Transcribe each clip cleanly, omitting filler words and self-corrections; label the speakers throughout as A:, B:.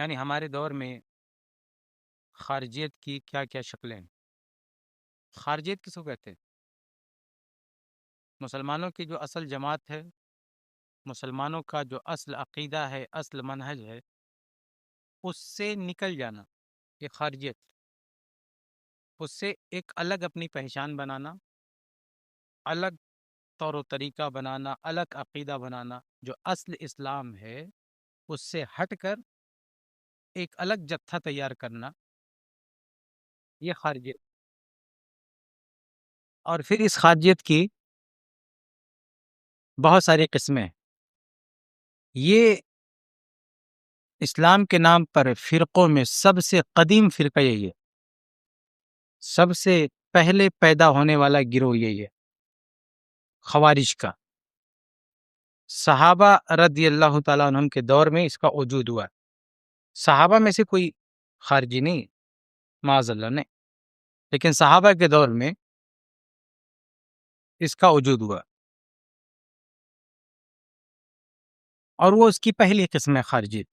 A: یعنی ہمارے دور میں خارجیت کی کیا کیا شکلیں ہیں؟ خارجیت کس کو کہتے ہیں؟ مسلمانوں کی جو اصل جماعت ہے، مسلمانوں کا جو اصل عقیدہ ہے، اصل منہج ہے، اس سے نکل جانا، یہ خارجیت۔ اس سے ایک الگ اپنی پہچان بنانا، الگ طور و طریقہ بنانا، الگ عقیدہ بنانا، جو اصل اسلام ہے اس سے ہٹ کر ایک الگ جتھا تیار کرنا، یہ خارجیت۔ اور پھر اس خارجیت کی بہت ساری قسمیں ہیں۔ یہ اسلام کے نام پر فرقوں میں سب سے قدیم فرقہ یہی ہے، سب سے پہلے پیدا ہونے والا گروہ یہی ہے، خوارج کا۔ صحابہ رضی اللہ تعالیٰ عنہم کے دور میں اس کا وجود ہوا۔ صحابہ میں سے کوئی خارجی نہیں، معاذ اللہ نہیں، لیکن صحابہ کے دور میں اس کا وجود ہوا، اور وہ اس کی پہلی قسم ہے خارجیت۔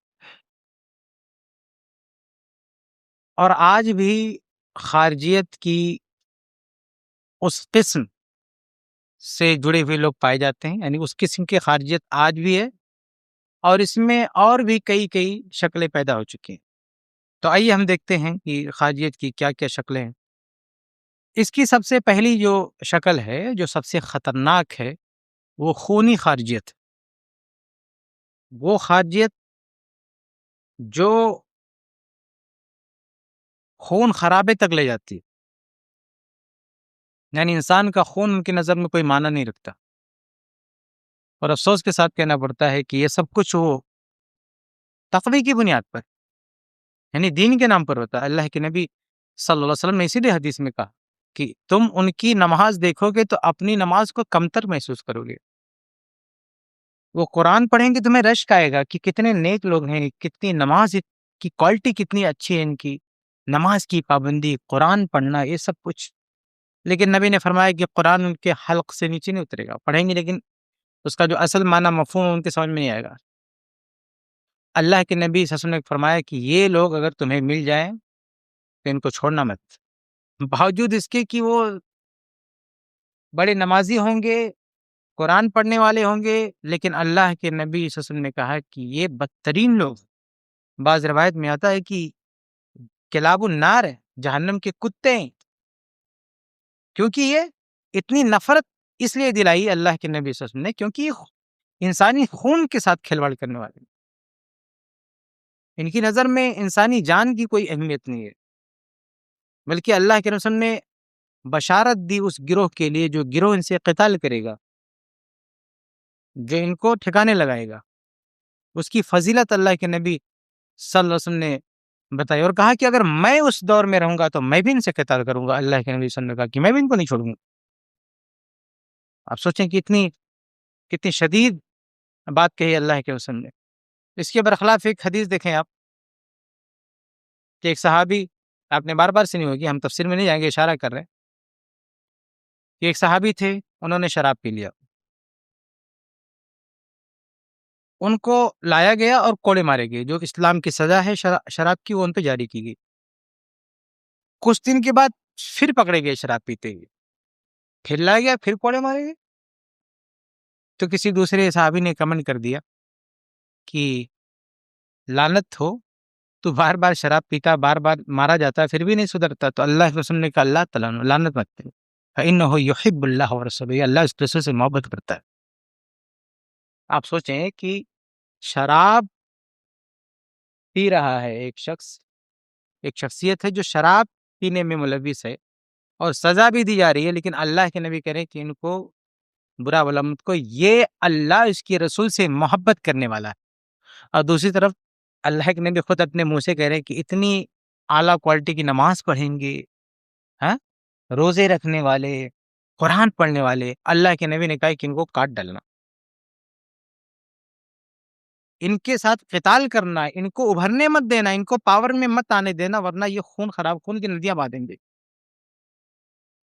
A: اور آج بھی خارجیت کی اس قسم سے جڑے ہوئے لوگ پائے جاتے ہیں، یعنی اس قسم کی خارجیت آج بھی ہے، اور اس میں اور بھی کئی شکلیں پیدا ہو چکی ہیں۔ تو آئیے ہم دیکھتے ہیں کہ خارجیت کی کیا کیا شکلیں ہیں۔ اس کی سب سے پہلی جو شکل ہے، جو سب سے خطرناک ہے، وہ خونی خارجیت۔ وہ خارجیت جو خون خرابے تک لے جاتی ہے، یعنی انسان کا خون ان کی نظر میں کوئی معنی نہیں رکھتا، اور افسوس کے ساتھ کہنا پڑتا ہے کہ یہ سب کچھ وہ تقوی کی بنیاد پر، یعنی دین کے نام پر ہوتا ہے۔ اللہ کے نبی صلی اللہ علیہ وسلم نے اسی لیے حدیث میں کہا کہ تم ان کی نماز دیکھو گے تو اپنی نماز کو کمتر محسوس کرو گے۔ وہ قرآن پڑھیں گے تمہیں رشک آئے گا کہ کتنے نیک لوگ ہیں، کتنی نماز کی کوالٹی کتنی اچھی ہے، ان کی نماز کی پابندی، قرآن پڑھنا، یہ سب کچھ۔ لیکن نبی نے فرمایا کہ قرآن ان کے حلق سے نیچے نہیں اترے گا، پڑھیں گے لیکن اس کا جو اصل معنی مفہوم ان کے سمجھ میں نہیں آئے گا۔ اللہ کے نبی صلی اللہ علیہ وسلم نے فرمایا کہ یہ لوگ اگر تمہیں مل جائیں تو ان کو چھوڑنا مت، باوجود اس کے کہ وہ بڑے نمازی ہوں گے، قرآن پڑھنے والے ہوں گے، لیکن اللہ کے نبی صلی اللہ علیہ وسلم نے کہا کہ یہ بدترین لوگ، بعض روایت میں آتا ہے کہ کلاب النار ہے، جہنم کے کتے ہیں، کیونکہ یہ اتنی نفرت اس لیے دلائی اللہ کے نبی صلی اللہ علیہ وسلم نے کیونکہ یہ انسانی خون کے ساتھ کھلواڑ کرنے والے ہیں۔ ان کی نظر میں انسانی جان کی کوئی اہمیت نہیں ہے، بلکہ اللہ کے رسول نے بشارت دی اس گروہ کے لیے جو گروہ ان سے قتال کرے گا، جو ان کو ٹھکانے لگائے گا۔ اس کی فضیلت اللہ کے نبی صلی اللہ علیہ وسلم نے بتائی، اور کہا کہ اگر میں اس دور میں رہوں گا تو میں بھی ان سے قتال کروں گا۔ اللہ کے نبی صلی اللہ علیہ وسلم نے کہا کہ میں بھی ان کو نہیں چھوڑوں گا۔ آپ سوچیں کہ کتنی شدید بات کہی اللہ کے رسول نے۔ اس کے برخلاف ایک حدیث دیکھیں آپ، کہ ایک صحابی، آپ نے بار بار سنی ہوگی، ہم تفسیر میں نہیں جائیں گے، اشارہ کر رہے ہیں کہ ایک صحابی تھے، انہوں نے شراب پی لیا، ان کو لایا گیا اور کوڑے مارے گئے، جو اسلام کی سزا ہے شراب کی، وہ ان پہ جاری کی گئی۔ کچھ دن کے بعد پھر پکڑے گئے شراب پیتے ہوئے، پھر لایا گیا، پھر کوڑے مارے گئے۔ تو کسی دوسرے صحابی نے کمنٹ کر دیا کہ لعنت ہو، تو بار بار شراب پیتا، بار بار مارا جاتا، پھر بھی نہیں سدھرتا۔ تو اللہ کے رسول نے کہا اللہ تعالیٰ لعنت مت کرے، فإنہ یحب اللہ ورسولہ، اللہ اس رسول سے محبت کرتا ہے۔ آپ سوچیں کہ شراب پی رہا ہے ایک شخص، ایک شخصیت ہے جو شراب پینے میں ملوث ہے، اور سزا بھی دی جا رہی ہے، لیکن اللہ کے نبی کہہ رہے ہیں کہ ان کو برا بلا مت کو، یہ اللہ اس کے رسول سے محبت کرنے والا ہے۔ اور دوسری طرف اللہ کے نبی خود اپنے منہ سے کہہ رہے ہیں کہ اتنی اعلیٰ کوالٹی کی نماز پڑھیں گے، ہاں، روزے رکھنے والے، قرآن پڑھنے والے، اللہ کے نبی نے کہا کہ ان کو کاٹ ڈالنا، ان کے ساتھ قتال کرنا، ان کو ابھرنے مت دینا، ان کو پاور میں مت آنے دینا، ورنہ یہ خون کی ندیاں بہا دیں گے۔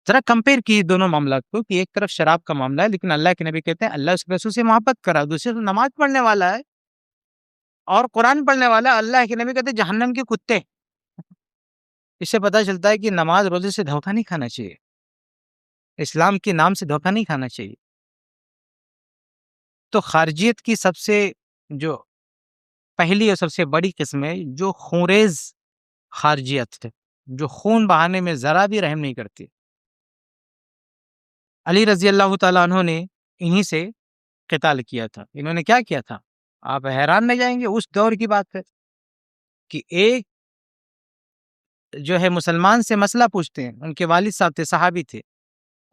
A: ذرا کمپیئر کی دونوں معاملات کو، کہ ایک طرف شراب کا معاملہ ہے، لیکن اللہ کے نبی کہتے ہیں اللہ اس کے رسول سے محبت کرا، دوسری طرف نماز پڑھنے والا ہے، اور قرآن پڑھنے والا اللہ کے نبی کہتے جہنم کے کتے. اس سے پتہ چلتا ہے کہ نماز روزے سے دھوکہ نہیں کھانا چاہیے، اسلام کے نام سے دھوکہ نہیں کھانا چاہیے. تو خارجیت کی سب سے جو پہلی اور سب سے بڑی قسم ہے جو خونریز خارجیت ہے، جو خون بہانے میں ذرا بھی رحم نہیں کرتی. علی رضی اللہ تعالیٰ عنہ نے انہی سے قتال کیا تھا. انہوں نے کیا کیا تھا؟ آپ حیران نہیں جائیں گے. اس دور کی بات ہے کہ ایک جو ہے مسلمان سے مسئلہ پوچھتے ہیں، ان کے والد صاحب تھے، صحابی تھے،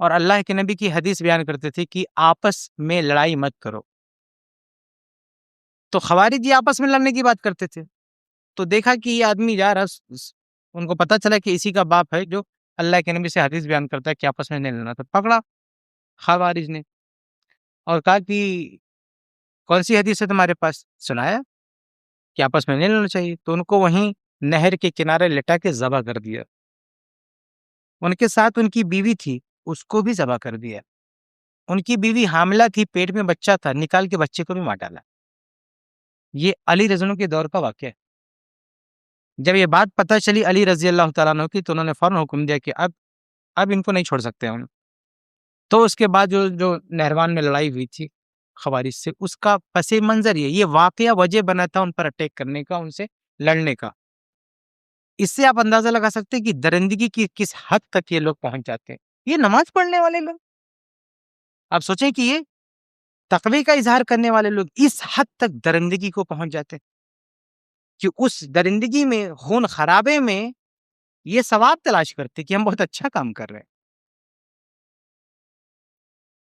A: اور اللہ کے نبی کی حدیث بیان کرتے تھے کہ آپس میں لڑائی مت کرو. تو خوارج یہ آپس میں لڑنے کی بات کرتے تھے. تو دیکھا کہ یہ آدمی جا رہا، ان کو پتا چلا کہ اسی کا باپ ہے جو اللہ کے نبی سے حدیث بیان کرتا ہے کہ آپس میں نہیں لڑنا. تو پکڑا خوارج نے اور کہا کہ کون سی حدیث ہے تمہارے پاس؟ سنایا کہ آپس میں نہیں لڑنا چاہیے. تو ان کو وہیں نہر کے کنارے لٹا کے ذبح کر دیا. ان کے ساتھ ان کی بیوی تھی، اس کو بھی ذبح کر دیا. ان کی بیوی حاملہ تھی، پیٹ میں بچہ تھا، نکال کے بچے کو بھی مار ڈالا. یہ علی رضی اللہ کے دور کا واقعہ ہے. جب یہ بات پتہ چلی علی رضی اللہ تعالیٰ عنہ کی، تو انہوں نے فوراً حکم دیا کہ اب ان کو نہیں چھوڑ سکتے ہم. تو اس کے بعد جو نہروان میں لڑائی ہوئی تھی خوارج سے، اس کا پس منظر یہ واقعہ وجہ بنا تھا ان پر اٹیک کرنے کا، ان سے لڑنے کا. اس سے آپ اندازہ لگا سکتے ہیں کہ درندگی کی کس حد تک یہ لوگ پہنچ جاتے ہیں. یہ نماز پڑھنے والے لوگ، آپ سوچیں کہ یہ تقوی کا اظہار کرنے والے لوگ اس حد تک درندگی کو پہنچ جاتے ہیں کہ اس درندگی میں، خون خرابے میں یہ ثواب تلاش کرتے کہ ہم بہت اچھا کام کر رہے ہیں.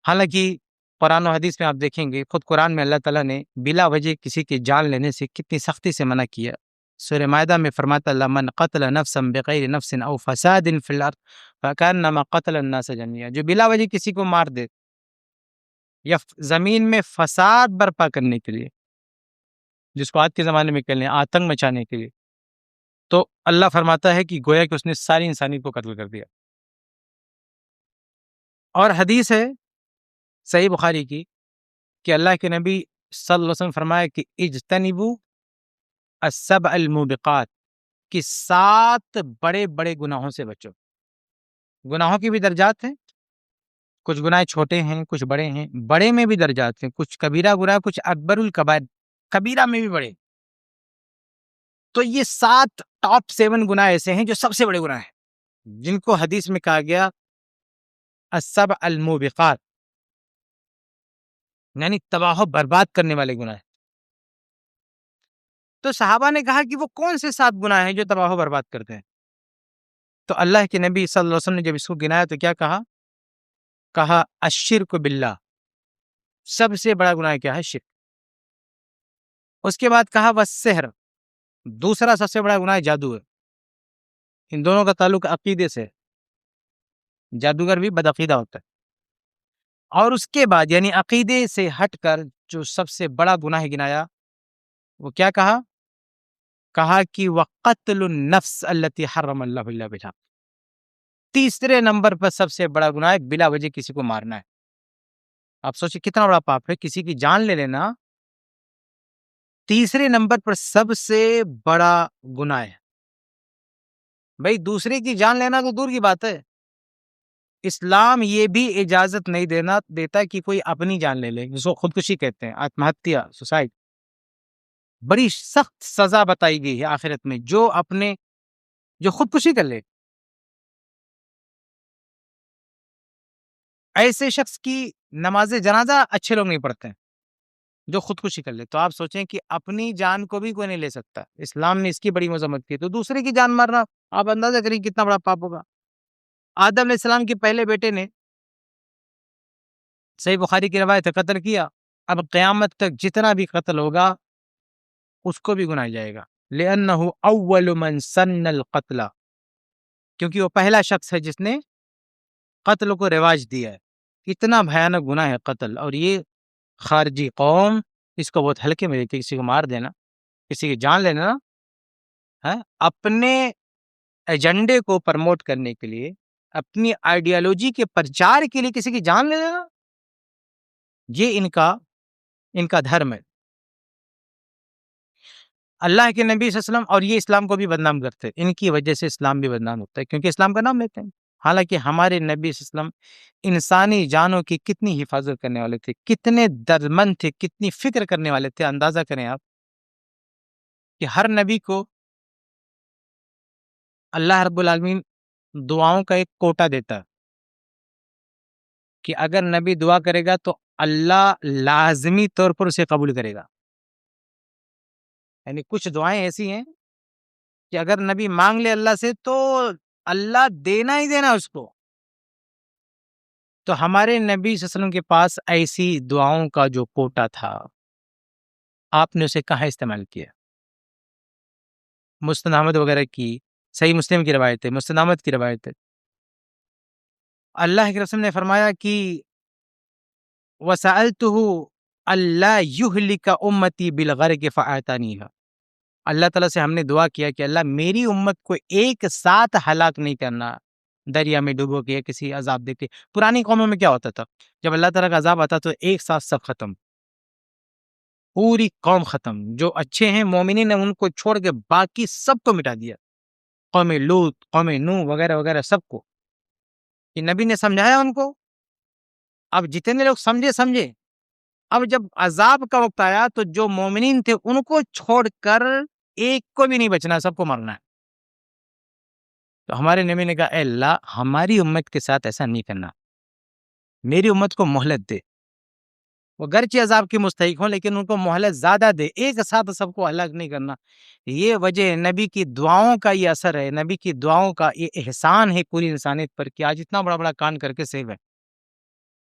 A: حالانکہ قرآن و حدیث میں آپ دیکھیں گے، خود قرآن میں اللہ تعالیٰ نے بلا وجہ کسی کی جان لینے سے کتنی سختی سے منع کیا. سورہ مائدہ میں فرماتا اللہ من قتل نفسا بغیر نفس او فساد فی الارض فکانما قتل الناس جميعا. جو بلا وجہ کسی کو مار دے یا زمین میں فساد برپا کرنے کے لیے، جس کو آج کے زمانے میں کہتے ہیں آتنک مچانے کے لیے، تو اللہ فرماتا ہے کہ گویا کہ اس نے ساری انسانیت کو قتل کر دیا. اور حدیث ہے صحیح بخاری کی کہ اللہ کے نبی صلی اللہ علیہ وسلم فرمایا کہ اجتنبوا السبع الموبقات، کہ 7 بڑے بڑے گناہوں سے بچو. گناہوں کی بھی درجات ہیں، کچھ گناہ چھوٹے ہیں، کچھ بڑے ہیں. بڑے میں بھی درجات ہیں، کچھ کبیرہ گناہ، کچھ اکبر الکبائر، کبیرہ میں بھی بڑے. تو یہ 7 ٹاپ 7 گناہ ایسے ہیں جو سب سے بڑے گناہ ہیں، جن کو حدیث میں کہا گیا السبع الموبقات، یعنی تباہ و برباد کرنے والے گناہ. تو صحابہ نے کہا کہ وہ کون سے 7 گناہ ہیں جو تباہ و برباد کرتے ہیں؟ تو اللہ کے نبی صلی اللہ علیہ وسلم نے جب اس کو گنایا تو کیا کہا الشرک باللہ، سب سے بڑا گناہ کیا ہے؟ شرک. اس کے بعد کہا والسحر، دوسرا سب سے بڑا گناہ جادو ہے. ان دونوں کا تعلق عقیدے سے، جادوگر بھی بدعقیدہ ہوتا ہے. اور اس کے بعد یعنی عقیدے سے ہٹ کر جو سب سے بڑا گناہ گنایا وہ کیا کہا کہ وقتل النفس التي حرم اللہ الا بالحق. تیسرے نمبر پر سب سے بڑا گناہ ہے بلا وجہ کسی کو مارنا ہے. آپ سوچیں کتنا بڑا پاپ ہے، کسی کی جان لے لینا تیسرے نمبر پر سب سے بڑا گناہ ہے. بھائی دوسرے کی جان لینا تو دور کی بات ہے، اسلام یہ بھی اجازت نہیں دیتا کہ کوئی اپنی جان لے لے، جس کو خودکشی کہتے ہیں، آتم ہتیا، سوسائڈ. بڑی سخت سزا بتائی گئی ہے آخرت میں جو خودکشی کر لے. ایسے شخص کی نماز جنازہ اچھے لوگ نہیں پڑھتے ہیں جو خودکشی کر لے. تو آپ سوچیں کہ اپنی جان کو بھی کوئی نہیں لے سکتا، اسلام نے اس کی بڑی مذمت کی. تو دوسرے کی جان مارنا آپ اندازہ کریں کتنا بڑا پاپ ہوگا. آدم علیہ السلام کے پہلے بیٹے نے صحیح بخاری کی روایت ہے قتل کیا. اب قیامت تک جتنا بھی قتل ہوگا اس کو بھی گناہ جائے گا، لأنه اول من سن القتل، کیونکہ وہ پہلا شخص ہے جس نے قتل کو رواج دیا ہے. اتنا بھیانک گناہ ہے قتل، اور یہ خارجی قوم اس کو بہت ہلکے میں لیتی. کسی کو مار دینا، کسی کی جان لینا اپنے ایجنڈے کو پرموٹ کرنے کے لیے، اپنی آئیڈیالوجی کے پرچار کے لیے کسی کی جان لے لینا، یہ ان کا دھرم ہے. اللہ کے نبی صلی اللہ علیہ وسلم اور یہ اسلام کو بھی بدنام کرتے ہیں، ان کی وجہ سے اسلام بھی بدنام ہوتا ہے، کیونکہ اسلام کا نام لیتے ہیں۔ حالانکہ ہمارے نبی صلی اللہ علیہ وسلم انسانی جانوں کی کتنی حفاظت کرنے والے تھے، کتنے دردمند تھے، کتنی فکر کرنے والے تھے۔ اندازہ کریں آپ کہ ہر نبی کو اللہ رب العالمین دعاؤں کا ایک کوٹا دیتا ہے کہ اگر نبی دعا کرے گا تو اللہ لازمی طور پر اسے قبول کرے گا۔ یعنی کچھ دعائیں ایسی ہیں کہ اگر نبی مانگ لے اللہ سے تو اللہ دینا ہی دینا اس کو۔ تو ہمارے نبی صلی اللہ علیہ وسلم کے پاس ایسی دعاؤں کا جو کوٹا تھا، آپ نے اسے کہاں استعمال کیا؟ مسند احمد وغیرہ کی، صحیح مسلم کی روایت ہے، مسند احمد کی روایت ہے، اللہ کے رسول نے فرمایا کہ وَسَأَلْتُهُ أَلَّا يُهْلِكَ أُمَّتِي بِالْغَرْقِ فَأَعْطَانِيهَا۔ اللہ تعالیٰ سے ہم نے دعا کیا کہ اللہ میری امت کو ایک ساتھ ہلاک نہیں کرنا، دریا میں ڈوبو کے یا کسی عذاب دے کے۔ پرانی قوموں میں کیا ہوتا تھا؟ جب اللہ تعالیٰ کا عذاب آتا تو ایک ساتھ سب ختم، پوری قوم ختم، جو اچھے ہیں مومنین نے ان کو چھوڑ کے باقی سب کو مٹا دیا، قوم لوط، قوم نوح وغیرہ وغیرہ سب کو۔ کہ نبی نے سمجھایا ان کو، اب جتنے لوگ سمجھے، اب جب عذاب کا وقت آیا تو جو مومنین تھے ان کو چھوڑ کر ایک کو بھی نہیں بچنا، سب کو مرنا ہے۔ تو ہمارے نبی نے کہا اے اللہ ہماری امت کے ساتھ ایسا نہیں کرنا، میری امت کو مہلت دے، وہ گرچہ عذاب کی مستحق ہوں لیکن ان کو مہلت زیادہ دے، ایک ساتھ سب کو ہلاک نہیں کرنا۔ یہ وجہ نبی کی دعاؤں کا یہ اثر ہے، نبی کی دعاؤں کا یہ احسان ہے پوری انسانیت پر کہ آج اتنا بڑا بڑا کان کر کے سیو ہے،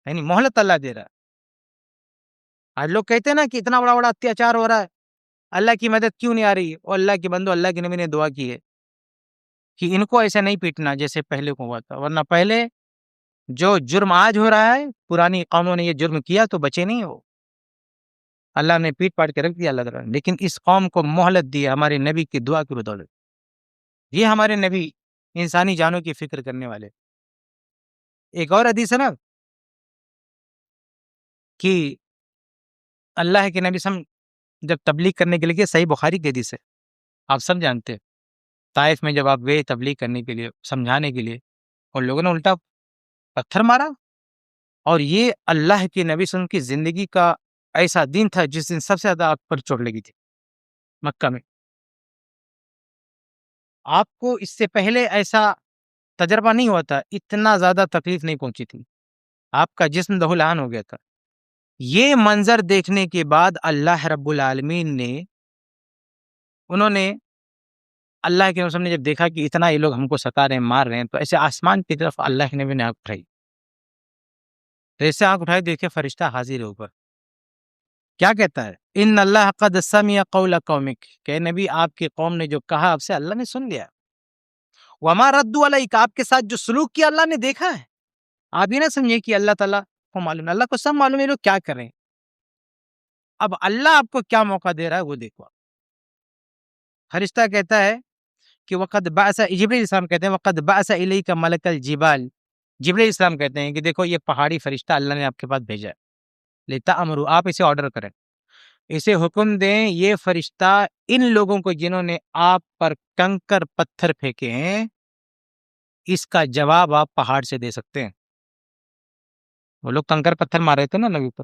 A: یعنی مہلت اللہ دے رہا ہے۔ آج لوگ کہتے ہیں نا کہ اتنا بڑا بڑا اتیاچار ہو رہا ہے، اللہ کی مدد کیوں نہیں آ رہی ہے؟ اور اللہ کے بندو، اللہ کے نبی نے دعا کی ہے کہ ان کو ایسا نہیں پیٹنا جیسے پہلے کو ہوا تھا، ورنہ پہلے جو جرم آج ہو رہا ہے، پرانی قوموں نے یہ جرم کیا تو بچے نہیں ہو، اللہ نے پیٹ پاٹ کے رکھ دیا اللہ تعالیٰ نے، لیکن اس قوم کو مہلت دی ہمارے نبی کی دعا کی بدولت۔ یہ ہمارے نبی انسانی جانوں کی فکر کرنے والے۔ ایک اور حدیث ہے نا کہ اللہ کے نبی سم جب تبلیغ کرنے کے لیے، صحیح بخاری کی حدیث ہے، آپ سب جانتے ہیں، طائف میں جب آپ گئے تبلیغ کرنے کے لیے، سمجھانے کے لیے، اور لوگوں نے الٹا پتھر مارا، اور یہ اللہ کے نبی صلی اللہ علیہ وسلم کی زندگی کا ایسا دن تھا جس دن سب سے زیادہ آپ پر چوٹ لگی تھی مکہ میں۔ آپ کو اس سے پہلے ایسا تجربہ نہیں ہوا تھا، اتنا زیادہ تکلیف نہیں پہنچی تھی، آپ کا جسم دہلان ہو گیا تھا۔ یہ منظر دیکھنے کے بعد اللہ رب العالمین نے، انہوں نے اللہ کے رسول نے جب دیکھا کہ اتنا یہ لوگ ہم کو ستا رہے ہیں، مار رہے ہیں، تو ایسے آسمان کی طرف اللہ کے نبی نے آنکھ اٹھائی، تو ایسے آنکھ اٹھائی، دیکھے فرشتہ حاضر ہے اوپر، کیا کہتا ہے؟ ان اللہ قد سمع قول قومک، کہ نبی آپ کی قوم نے جو کہا آپ سے اللہ نے سن لیا، وما ردوا علیک، آپ کے ساتھ جو سلوک کیا اللہ نے دیکھا ہے۔ آپ یہ نہ سمجھے کہ اللہ تعالیٰ کو معلوم ہے، اللہ کو سب معلوم ہے لوگ کیا کر رہے ہیں۔ اب اللہ آپ کو کیا موقع دے رہا ہے وہ دیکھو۔ فرشتہ کہتا ہے کہ وقد بعث، جبریل السلام کہتے ہیں وقد بعث الیک ملک الجبال، جبریل السلام کہتے ہیں کہ دیکھو یہ پہاڑی فرشتہ اللہ نے آپ کے پاس بھیجا ہے، لتأمروا، آپ اسے آرڈر کریں، اسے حکم دیں، یہ فرشتہ ان لوگوں کو جنہوں نے آپ پر کنکر پتھر پھینکے ہیں، اس کا جواب آپ پہاڑ سے دے سکتے ہیں۔ وہ لوگ کنکر پتھر مار رہے تھے نا نبی پر،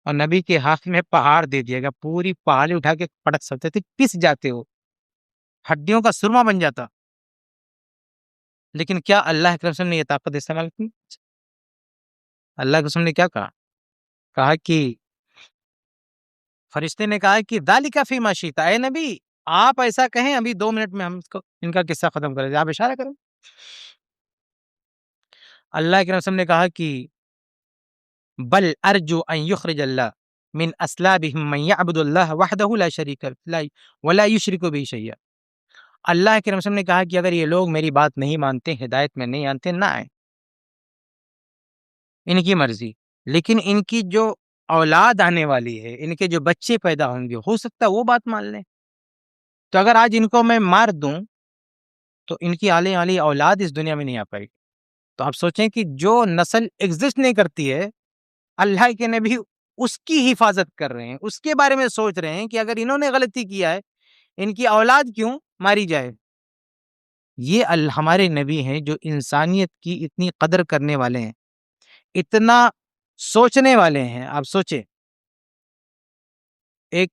A: اور نبی کے ہاتھ میں پہاڑ دے دیا گیا، پوری پہاڑی اٹھا کے پٹک سکتے تھے، پس جاتے ہو، ہڈیوں کا سرما بن جاتا۔ لیکن کیا اللہ کے رسول نے یہ طاقت استعمال کی؟ اللہ کے رسول نے کیا کہا کہ فرشتے نے کہا کہ ذالک فیما شئت، اے نبی آپ ایسا کہیں، ابھی 2 منٹ میں ہم ان کا قصہ ختم کریں، آپ اشارہ کریں۔ اللہ کے رسول نے کہا کہ بل ارجو ان یخرج اللہ من اسلابهم من یعبد اللہ وحدہ لا شریک له ولا یشرک به شیئا۔ اللہ کے رسول نے کہا کہ اگر یہ لوگ میری بات نہیں مانتے، ہدایت میں نہیں آتے، نہ آئیں، ان کی مرضی، لیکن ان کی جو اولاد آنے والی ہے، ان کے جو بچے پیدا ہوں گے، ہو سکتا ہے وہ بات مان لیں۔ تو اگر آج ان کو میں مار دوں تو ان کی آنے والی اولاد اس دنیا میں نہیں آ پائے گی۔ تو آپ سوچیں کہ جو نسل ایگزسٹ نہیں کرتی ہے، اللہ کے نبی اس کی حفاظت کر رہے ہیں، اس کے بارے میں سوچ رہے ہیں کہ اگر انہوں نے غلطی کیا ہے، ان کی اولاد کیوں ماری جائے؟ یہ ہمارے نبی ہیں جو انسانیت کی اتنی قدر کرنے والے ہیں، اتنا سوچنے والے ہیں. آپ سوچیں، ایک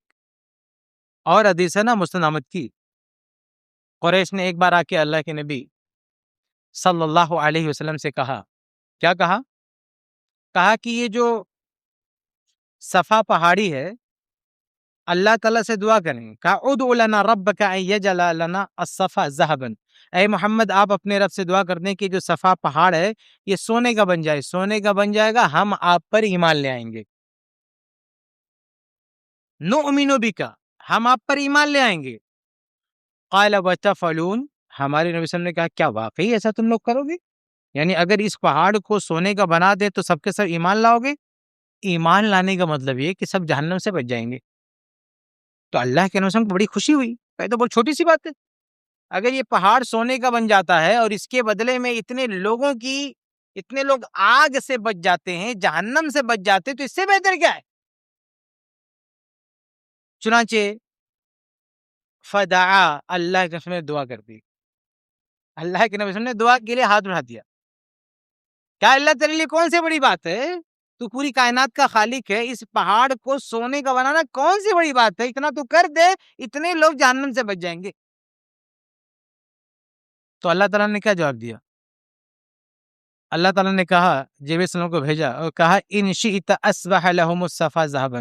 A: اور حدیث ہے نا مسند احمد کی، قریش نے ایک بار آ کے اللہ کے نبی صلی اللہ علیہ وسلم سے کہا، کیا کہا؟ کہا کہ یہ جو صفا پہاڑی ہے، اللہ تعالیٰ سے دعا کریں. کہا ادعو لنا ربک ان یجعل لنا الصفا ذهبا. اے محمد آپ اپنے رب سے دعا کر دیں کہ جو صفا پہاڑ ہے یہ سونے کا بن جائے. سونے کا بن جائے گا ہم آپ پر ایمان لے آئیں گے. نؤمن بک، ہم آپ پر ایمان لے آئیں گے. قال وتفعلون، ہمارے نبی صلی اللہ علیہ وسلم نے کہا کیا واقعی ایسا تم لوگ کرو گے؟ یعنی اگر اس پہاڑ کو سونے کا بنا دے تو سب کے سب ایمان لاؤ گے؟ ایمان لانے کا مطلب یہ کہ سب جہنم سے بچ جائیں گے. تو اللہ کے نبی کو بڑی خوشی ہوئی. تو بہت چھوٹی سی بات ہے، اگر یہ پہاڑ سونے کا بن جاتا ہے اور اس کے بدلے میں اتنے لوگ آگ سے بچ جاتے ہیں، جہنم سے بچ جاتے، تو اس سے بہتر کیا ہے؟ چنانچہ فدعا، اللہ کے نبی نے دعا کر دی. اللہ کے نبی نے دعا کے لیے ہاتھ بڑھا دیا. کیا اللہ تیرے لیے کون سی بڑی بات ہے؟ تو پوری کائنات کا خالق ہے، اس پہاڑ کو سونے کا بنانا کون سی بڑی بات ہے؟ اتنا تو کر دے، اتنے لوگ جہنم سے بچ جائیں گے. تو اللہ تعالیٰ نے کیا جواب دیا؟ اللہ تعالیٰ نے کہا، جبرائیل علیہ السلام کو بھیجا اور کہا ان شئت اصبح لهم الصفا ذهبا.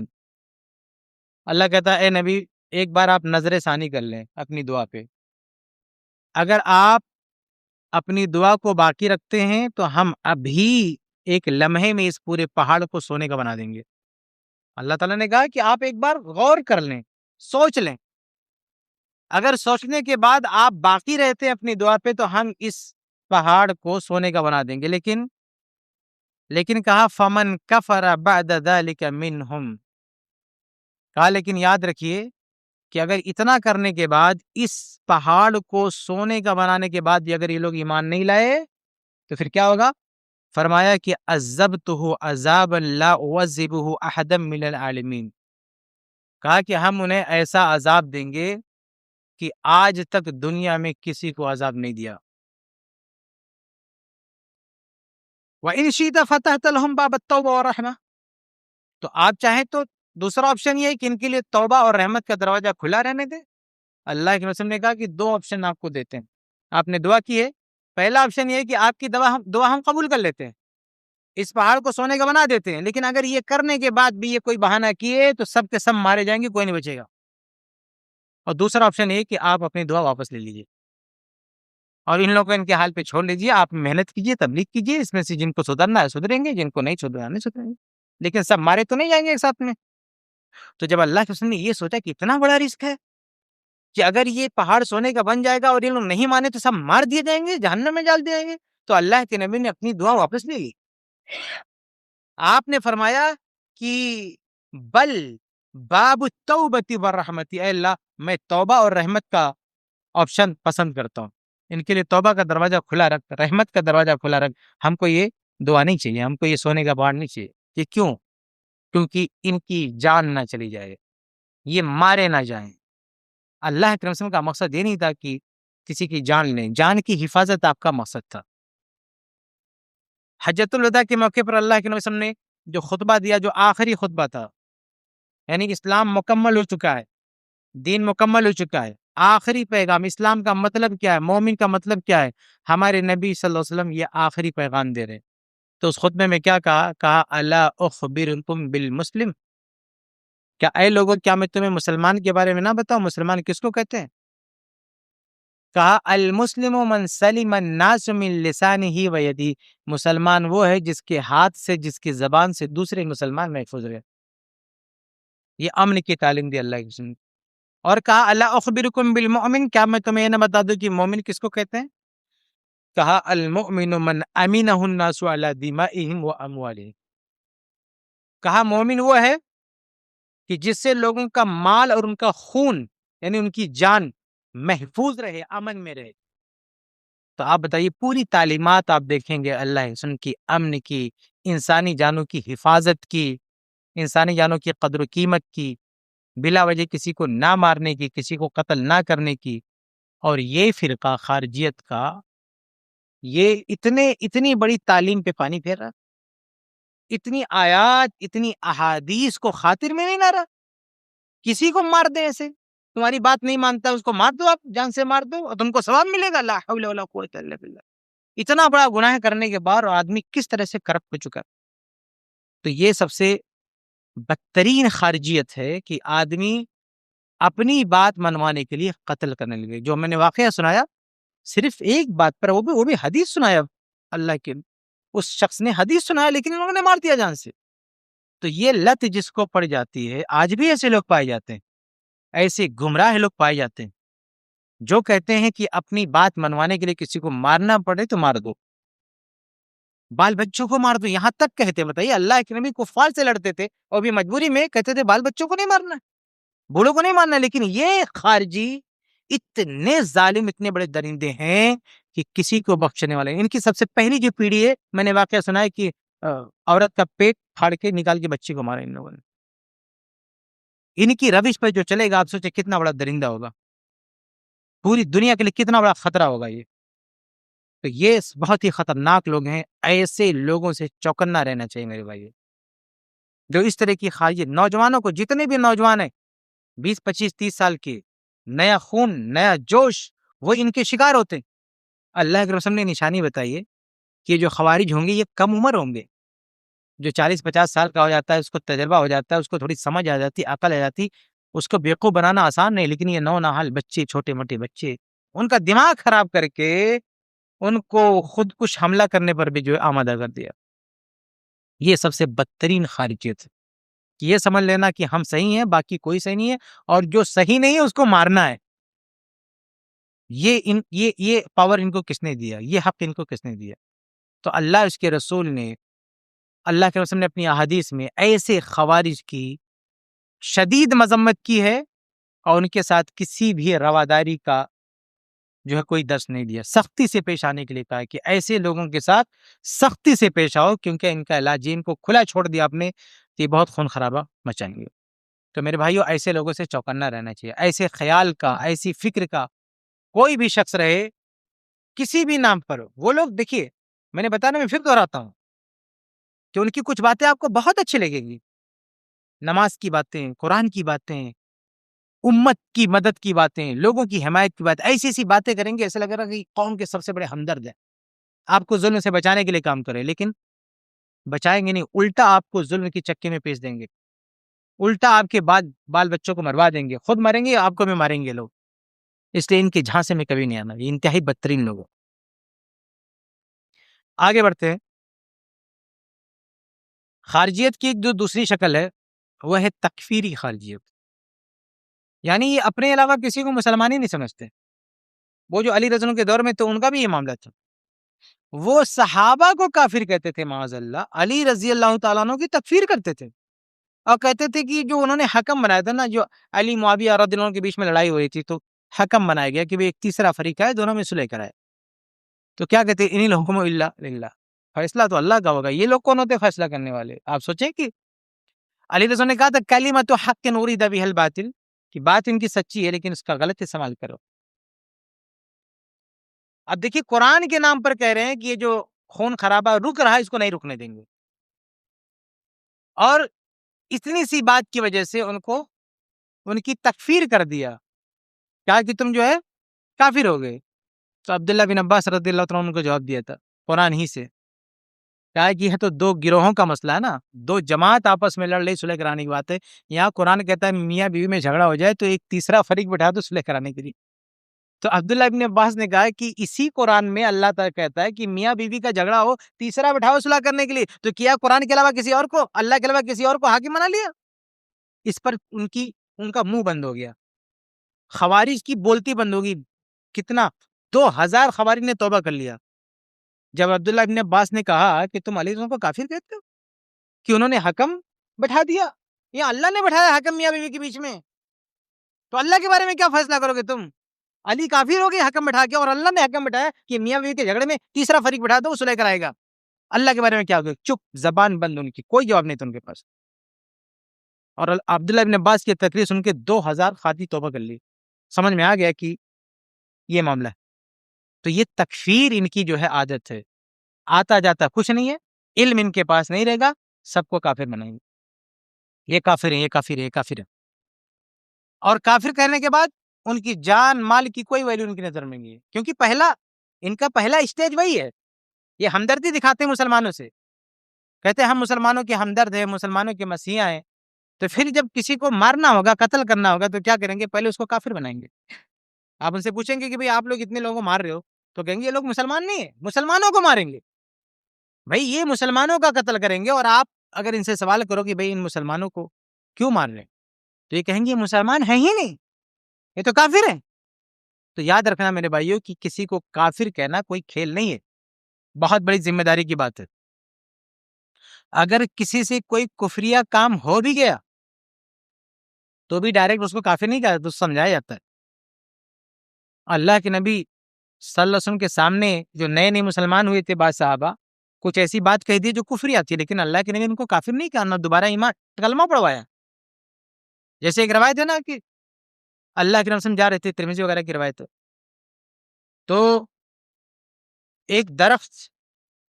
A: اللہ کہتا ہے اے نبی ایک بار آپ نظر ثانی کر لیں اپنی دعا پہ. اگر آپ اپنی دعا کو باقی رکھتے ہیں تو ہم ابھی ایک لمحے میں اس پورے پہاڑ کو سونے کا بنا دیں گے. اللہ تعالیٰ نے کہا کہ آپ ایک بار غور کر لیں، سوچ لیں. اگر سوچنے کے بعد آپ باقی رہتے ہیں اپنی دعا پہ تو ہم اس پہاڑ کو سونے کا بنا دیں گے. لیکن کہا فمن کفر بعد ذلك منہم، کہا لیکن یاد رکھیے کہ اگر اتنا کرنے کے بعد، اس پہاڑ کو سونے کا بنانے کے بعد بھی اگر یہ لوگ ایمان نہیں لائے تو پھر کیا ہوگا؟ فرمایا کہ عذبتہ عذابا لا اعذبہ احدا من العالمین. کہا کہ ہم انہیں ایسا عذاب دیں گے کہ آج تک دنیا میں کسی کو عذاب نہیں دیا. وَإِن شِئْتَ فَتَحْتَ لَهُمْ بَابَ التَّوْبَةِ وَالرَّحْمَةِ. تو آپ چاہیں تو دوسرا آپشن یہ ہے کہ ان کے لیے توبہ اور رحمت کا دروازہ کھلا رہنے دیں. اللہ کے رسول نے کہا کہ دو آپشن آپ کو دیتے ہیں. آپ نے دعا کی ہے، پہلا آپشن یہ ہے کہ آپ کی دعا ہم قبول کر لیتے ہیں، اس پہاڑ کو سونے کا بنا دیتے ہیں، لیکن اگر یہ کرنے کے بعد بھی یہ کوئی بہانہ کیے تو سب کے سب مارے جائیں گے، کوئی نہیں بچے گا. اور دوسرا آپشن یہ کہ آپ اپنی دعا واپس لے لیجیے اور ان لوگوں کو ان کے حال پہ چھوڑ لیجیے. آپ محنت کیجیے، تبلیغ کیجیے، اس میں سے جن کو سدھرنا ہے سدھریں گے، جن کو نہیں سدھرنا نہیں سدھریں گے، لیکن سب مارے تو نہیں جائیں گے ایک ساتھ میں. تو جب اللہ کے رسول نے یہ سوچا کہ اتنا بڑا رسک ہے کہ اگر یہ پہاڑ سونے کا بن جائے گا اور یہ لوگ نہیں مانے تو سب مار دیے جائیں گے، جہنم میں ڈال دیے جائیں گے، تو اللہ کے نبی نے اپنی دعا واپس لے لی. آپ نے فرمایا کہ بل باب التوبۃ والرحمۃ، اے اللہ میں توبہ اور رحمت کا آپشن پسند کرتا ہوں. ان کے لیے توبہ کا دروازہ کھلا رکھ، رحمت کا دروازہ کھلا رکھ. ہم کو یہ دعا نہیں چاہیے، ہم کو یہ سونے کا پہاڑ نہیں چاہیے. یہ کیوں؟ کیونکہ ان کی جان نہ چلی جائے، یہ مارے نہ جائیں. اللہ کے رسول کا مقصد یہ نہیں تھا کہ کسی کی جان لیں، جان کی حفاظت آپ کا مقصد تھا. حجۃ الوداع کے موقع پر اللہ کے نبی نے جو خطبہ دیا، جو آخری خطبہ تھا، یعنی اسلام مکمل ہو چکا ہے، دین مکمل ہو چکا ہے، آخری پیغام. اسلام کا مطلب کیا ہے؟ مومن کا مطلب کیا ہے؟ ہمارے نبی صلی اللہ علیہ وسلم یہ آخری پیغام دے رہے. تو اس خطبے میں کیا کہا الا اخبرکم بالمسلم، کیا اے لوگوں کیا میں تمہیں مسلمان کے بارے میں نہ بتاؤں؟ مسلمان کس کو کہتے ہیں؟ کہا المسلم من سلم الناس من لسانہ و یدہ، مسلمان وہ ہے جس کے ہاتھ سے، جس کی زبان سے دوسرے مسلمان محفوظ رہے. یہ امن کی تعلیم دی اللہ کی. اور کہا الا اخبرکم بالمؤمن، کیا میں تمہیں یہ نہ بتا دوں کہ مومن کس کو کہتے ہیں؟ کہا المؤمن من امنہ الناس علی دمائہم و اموالہم. کہا مومن وہ ہے کہ جس سے لوگوں کا مال اور ان کا خون، یعنی ان کی جان محفوظ رہے، امن میں رہے. تو آپ بتائیے، پوری تعلیمات آپ دیکھیں گے اللہ رسول کی امن کی، انسانی جانوں کی حفاظت کی، انسانی جانوں کی قدر و قیمت کی. بلا وجہ کسی کو نہ مارنے کی، کسی کو قتل نہ کرنے کی. اور یہ فرقہ خارجیت کا یہ اتنی بڑی تعلیم پہ پانی پھیر رہا، اتنی آیات اتنی احادیث کو خاطر میں نہیں لا رہا. کسی کو مار دیں، ایسے تمہاری بات نہیں مانتا اس کو مار دو، آپ جان سے مار دو اور تم کو ثواب ملے گا. لا حول ولا قوت الا باللہ. اتنا بڑا گناہ کرنے کے بعد آدمی کس طرح سے کرپٹ ہو چکا. تو یہ سب سے بدترین خارجیت ہے کہ آدمی اپنی بات منوانے کے لیے قتل کرنے لگے. جو میں نے واقعہ سنایا صرف ایک بات پر، وہ بھی حدیث سنایا، اللہ کے اس شخص نے حدیث سنایا لیکن انہوں نے مار دیا جان سے. تو یہ لت جس کو پڑ جاتی ہے، آج بھی ایسے لوگ پائے جاتے ہیں، ایسے گمراہ لوگ پائے جاتے ہیں جو کہتے ہیں کہ اپنی بات منوانے کے لیے کسی کو مارنا پڑے تو مار دو، بال بچوں کو مار دو. یہاں تک کہتے، بتائیے، اللہ کے نبی کفار سے لڑتے تھے اور بھی مجبوری میں کہتے تھے بال بچوں کو نہیں مارنا، بوڑھوں کو نہیں مارنا. لیکن یہ خارجی اتنے ظالم، اتنے بڑے درندے ہیں کہ کسی کو بخشنے والے. ان کی سب سے پہلی جو پیڑھی ہے، میں نے واقعہ سنا ہے کہ عورت کا پیٹ پھاڑ کے نکال کے بچی کو مارا ان لوگوں نے. ان کی روش پہ جو چلے گا، آپ سوچیں کتنا بڑا درندہ ہوگا، پوری دنیا کے لیے کتنا بڑا خطرہ ہوگا یہ. تو یہ بہت ہی خطرناک لوگ ہیں. ایسے لوگوں سے چوکنا رہنا چاہیے میرے بھائی، جو اس طرح کی خارجی. نوجوانوں کو، جتنے بھی نوجوان ہیں 20 25 30 سال کے، نیا خون نیا جوش، وہ ان کے شکار ہوتے ہیں. اللہ کے رسول نے نشانی بتائیے کہ جو خوارج ہوں گے یہ کم عمر ہوں گے. جو 40 50 سال کا ہو جاتا ہے، اس کو تجربہ ہو جاتا ہے، اس کو تھوڑی سمجھ آ جاتی، عقل آ جاتی، اس کو بیوقوف بنانا آسان نہیں. لیکن یہ نونہال بچے، چھوٹے موٹے بچے، ان کا دماغ خراب کر کے ان کو خود کش حملہ کرنے پر بھی جو ہے آمادہ کر دیا. یہ سب سے بدترین خارجیت ہے کہ یہ سمجھ لینا کہ ہم صحیح ہیں، باقی کوئی صحیح نہیں ہے، اور جو صحیح نہیں ہے اس کو مارنا ہے. یہ پاور ان کو کس نے دیا؟ یہ حق ان کو کس نے دیا؟ تو اللہ، اس کے رسول نے، اللہ کے رسول نے اپنی احادیث میں ایسے خوارج کی شدید مذمت کی ہے، اور ان کے ساتھ کسی بھی رواداری کا جو ہے کوئی درس نہیں دیا. سختی سے پیش آنے کے لیے کہا ہے کہ ایسے لوگوں کے ساتھ سختی سے پیش آؤ، کیونکہ ان کا علاج، ان کو کھلا چھوڑ دیا آپ نے تو یہ بہت خون خرابہ مچائیں گے. تو میرے بھائیو، ایسے لوگوں سے چوکنا رہنا چاہیے. ایسے خیال کا، ایسی فکر کا کوئی بھی شخص رہے، کسی بھی نام پر، وہ لوگ، دیکھیے میں نے بتانا، میں پھر دہراتا ہوں کہ ان کی کچھ باتیں آپ کو بہت اچھی لگے گی، نماز کی باتیں، قرآن کی باتیں، امت کی مدد کی باتیں، لوگوں کی حمایت کی باتیں، ایسی ایسی باتیں کریں گے ایسا لگ رہا کہ قوم کے سب سے بڑے ہمدرد ہیں، آپ کو ظلم سے بچانے کے لیے کام کرے. لیکن بچائیں گے نہیں، الٹا آپ کو ظلم کی چکے میں پیس دیں گے، الٹا آپ کے بعد بال بچوں کو مروا دیں گے، خود مریں گے، آپ کو بھی ماریں گے لوگ. اس لیے ان کے جھانسے میں کبھی نہیں آنا. یہ انتہائی بدترین لوگ. آگے بڑھتے ہیں. خارجیت کی جو دوسری شکل ہے وہ ہے تکفیری خارجیت. یعنی یہ اپنے علاوہ کسی کو مسلمان ہی نہیں سمجھتے. وہ جو علی رضی اللہ عنہ کے دور میں تو ان کا بھی یہ معاملہ تھا، وہ صحابہ کو کافر کہتے تھے، معاذ اللہ. علی رضی اللہ تعالیٰ عنہ کی تکفیر کرتے تھے اور کہتے تھے کہ جو انہوں نے حکم بنایا تھا نا، جو علی معاویہ رضی اللہ عنہ کے بیچ میں لڑائی ہوئی تھی، تو حکم بنایا گیا کہ ایک تیسرا فریق ہے، دونوں میں صلح کرائے. تو کیا کہتے ہیں؟ ان الحکم الا للہ، فیصلہ تو اللہ کا ہوگا. یہ لوگ کون ہوتے فیصلہ کرنے والے؟ آپ سوچیں کہ علی رضی نے کہا تھا کلمۃ حق ارید بها الباطل، کہ بات ان کی سچی ہے لیکن اس کا غلط استعمال کرو. اب دیکھیے، قرآن کے نام پر کہہ رہے ہیں کہ یہ جو خون خرابہ رک رہا ہے اس کو نہیں رکنے دیں گے، اور اتنی سی بات کی وجہ سے ان کی تکفیر کر دیا، کیا کہ تم جو ہے کافر ہو گئے. تو عبداللہ بن عباس رضی اللہ عنہ کو جواب دیا تھا قرآن ہی سے، کیا کہ یہ تو دو گروہوں کا مسئلہ ہے نا، دو جماعت آپس میں لڑ رہی، صلح کرانے کی بات ہے. یہاں قرآن کہتا ہے میاں بیوی میں جھگڑا ہو جائے تو ایک تیسرا فریق بٹھا دو صلح کرانے کے لیے. تو عبداللہ ابن عباس نے کہا کہ اسی قرآن میں اللہ تعالیٰ کہتا ہے کہ میاں بیوی کا جھگڑا ہو، تیسرا بٹھاؤ صلح کرنے کے لیے، تو کیا قرآن کے علاوہ کسی اور کو، اللہ کے علاوہ کسی اور کو حاکم بنا لیا؟ اس پر ان کا منہ بند ہو گیا. خوارج کی بولتی بند ہوگی. کتنا 2000 خوارج نے توبہ کر لیا جب عبداللہ ابن عباس نے کہا کہ تم علی رضی کو کافر کہتے ہو کہ انہوں نے حکم بٹھا دیا، یا اللہ نے بٹھایا حکم میاں بیوی کے بیچ میں، تو اللہ کے بارے میں کیا فیصلہ کرو گے تم؟ علی کافر ہو گئے حکم بٹھا کے، اور اللہ نے حکم بٹھایا کہ میاں بیوی کے جھگڑے میں تیسرا فریق بٹھا دو، وہ صلح کرائے گا. اللہ کے بارے میں کیا ہوگا؟ چپ، زبان بند ان کی، کوئی جواب نہیں تھا ان کے پاس. اور عبداللہ ابن عباس کی تقریر سن کے 2000 خاطی توبہ کر لی. سمجھ میں آ گیا کہ یہ معاملہ ہے. تو یہ تکفیر ان کی جو ہے عادت ہے. آتا جاتا کچھ نہیں ہے، علم ان کے پاس نہیں رہے گا، سب کو کافر بنائیں گے. یہ کافر ہے، یہ کافر ہے، یہ کافر ہے. اور کافر کہنے کے بعد ان کی جان مال کی کوئی ویلیو ان کی نظر میں نہیں ہے، کیونکہ ان کا پہلا اسٹیج وہی ہے. یہ ہمدردی دکھاتے ہیں مسلمانوں سے، کہتے ہیں ہم مسلمانوں کے ہمدرد ہیں، مسلمانوں کے مسیحا ہیں. تو پھر جب کسی کو مارنا ہوگا، قتل کرنا ہوگا، تو کیا کریں گے؟ پہلے اس کو کافر بنائیں گے. آپ ان سے پوچھیں گے کہ بھئی آپ لوگ اتنے لوگوں کو مار رہے ہو، تو کہیں گے یہ لوگ مسلمان نہیں ہیں، مسلمانوں کو ماریں گے. بھائی یہ مسلمانوں کا قتل کریں گے، اور آپ اگر ان سے سوال کرو کہ بھئی ان مسلمانوں کو کیوں مار رہے ہیں، تو یہ کہیں گے یہ مسلمان ہیں ہی نہیں، یہ تو کافر ہیں. تو یاد رکھنا میرے بھائیوں کہ کسی کو کافر کہنا کوئی کھیل نہیں ہے، بہت بڑی ذمہ داری کی بات ہے. اگر کسی سے کوئی کفریہ کام ہو بھی گیا تو بھی ڈائریکٹ اس کو کافر نہیں کہا، تو سمجھایا جاتا ہے. اللہ کے نبی صلی اللہ علیہ وسلم کے سامنے جو نئے نئے مسلمان ہوئے تھے بعض صحابہ، کچھ ایسی بات کہہ دی جو کفریہ تھی، لیکن اللہ کے نبی ان کو کافر نہیں کہا، نہ دوبارہ ایمان کلمہ پڑھوایا. جیسے ایک روایت ہے نا کہ اللہ کے نبی جا رہے تھے، ترمذی وغیرہ کی روایت ہے، تو ایک درخت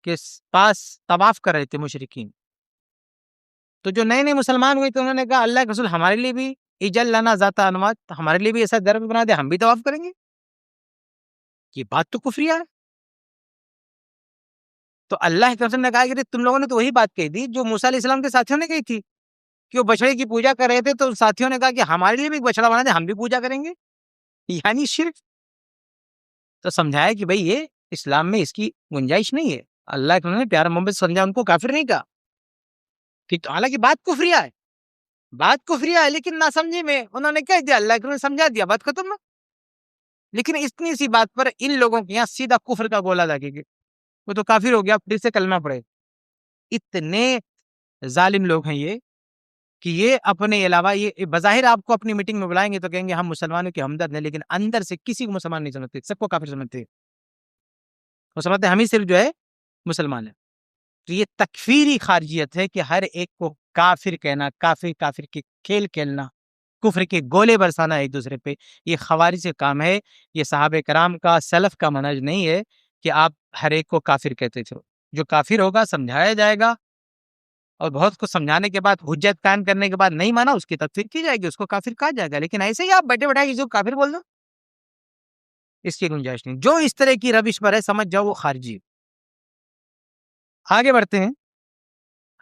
A: کے پاس طواف کر رہے تھے مشرکین. تو جو نئے نئے مسلمان ہوئے تھے انہوں نے کہا اللہ کے رسول ہمارے لیے بھی اجل لنا ذات انوات، ہمارے لیے بھی ایسا درخت بنا دے، ہم بھی طواف کریں گے. یہ بات تو کفریہ ہے. تو اللہ کے رسول نے کہا کہ تم لوگوں نے تو وہی بات کہی تھی جو موسیٰ علیہ السلام کے ساتھیوں نے کہی تھی کہ وہ بچڑے کی پوجا کر رہے تھے، تو ساتھیوں نے کہا کہ ہمارے لیے بھی ایک بچڑا بنا دے، ہم بھی پوجا کریں گے، یعنی شرک. تو سمجھایا کہ بھئی یہ اسلام میں اس کی گنجائش نہیں ہے. اللہ کے نے پیارا محمد سمجھا، ان کو کافر نہیں کہا. ٹھیک، تو حالانکہ بات کفریہ ہے، بات کفریہ ہے، لیکن نہ سمجھی میں انہوں نے کہہ دیا، اللہ نے سمجھا دیا، بات ختم. لیکن اتنی سی بات پر ان لوگوں کے یہاں سیدھا کفر کا گولا لگے گا، وہ تو کافر ہو گیا، پھر سے کلمہ پڑھے. اتنے ظالم لوگ ہیں یہ کہ یہ اپنے علاوہ یہ بظاہر آپ کو اپنی میٹنگ میں بلائیں گے تو کہیں گے ہم مسلمانوں کے ہمدرد ہیں، لیکن اندر سے کسی کو مسلمان نہیں سمجھتے، سب کو کافر سمجھتے ہیں. وہ سمجھتے ہیں ہم ہی صرف جو ہے مسلمان ہیں. تو یہ تکفیری خارجیت ہے کہ ہر ایک کو کافر کہنا، کافر کے کھیل کھیلنا، کفر کے گولے برسانا ایک دوسرے پہ، یہ خوارج سے کام ہے. یہ صحابہ کرام کا سلف کا منہج نہیں ہے کہ آپ ہر ایک کو کافر کہتے تھے. جو کافر ہوگا سمجھایا جائے گا، اور بہت کچھ سمجھانے کے بعد حجت قائم کرنے کے بعد نہیں مانا، اس کی تکفیر کی جائے گی، اس کو کافر کہا جائے گا. لیکن ایسے ہی آپ بیٹھے بیٹھے کسی کو کافر بول دو، اس کی گنجائش نہیں. جو اس طرح کی روش پر ہے سمجھ جاؤ وہ خارجی ہے. آگے بڑھتے ہیں.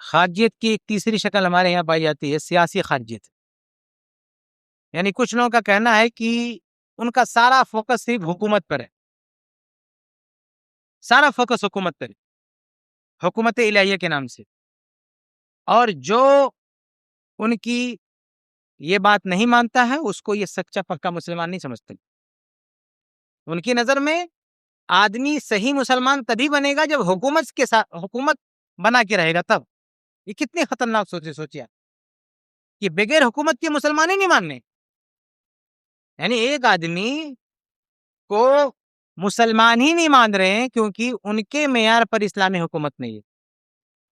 A: خارجیت کی ایک تیسری شکل ہمارے یہاں پائی جاتی ہے، سیاسی خارجیت. یعنی کچھ لوگوں کا کہنا ہے کہ ان کا سارا فوکس صرف حکومت پر ہے، سارا فوکس حکومت پر ہے، حکومت الہیہ کے نام سے. اور جو ان کی یہ بات نہیں مانتا ہے اس کو یہ سچا پکا مسلمان نہیں سمجھتے. ان کی نظر میں آدمی صحیح مسلمان تبھی بنے گا جب حکومت کے ساتھ حکومت بنا کے رہے گا تب. یہ کتنی خطرناک سوچیا کہ بغیر حکومت کے مسلمان ہی نہیں ماننے. یعنی ایک آدمی کو مسلمان ہی نہیں مان رہے ہیں کیونکہ ان کے معیار پر اسلامی حکومت نہیں ہے.